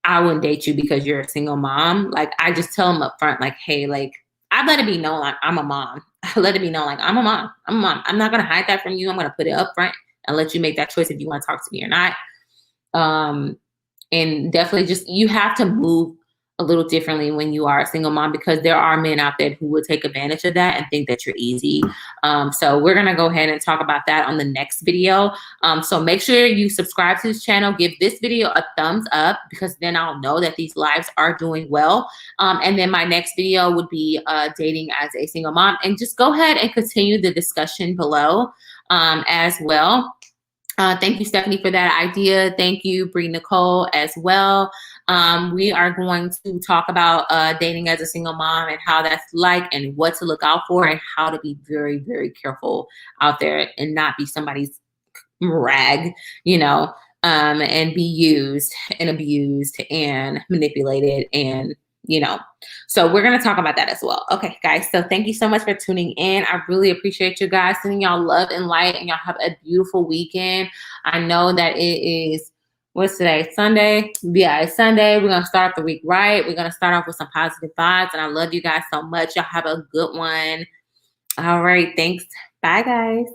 I wouldn't date you because you're a single mom. Like, I just tell them up front, like, hey, like, I let it be known, like, I'm a mom. I let it be known, like, I'm a mom. I'm not going to hide that from you. I'm going to put it up front and let you make that choice if you want to talk to me or not. And definitely just, you have to move a little differently when you are a single mom, because there are men out there who will take advantage of that and think that you're easy. So we're going to go ahead and talk about that on the next video. So make sure you subscribe to this channel, give this video a thumbs up, because then I'll know that these lives are doing well. And then my next video would be dating as a single mom, and just go ahead and continue the discussion below as well. Thank you, Stephanie, for that idea. Thank you, Bree Nicole, as well. We are going to talk about dating as a single mom and how that's like, and what to look out for, and how to be very, very careful out there and not be somebody's rag, and be used and abused and manipulated, and so we're going to talk about that as well. Okay, guys, so thank you so much for tuning in. I really appreciate you guys, sending y'all love and light, and y'all have a beautiful weekend. I know that it is, what's today, Sunday? Yeah, it's Sunday. We're going to start off the week right. We're going to start off with some positive vibes, and I love you guys so much. Y'all have a good one. All right, thanks. Bye, guys.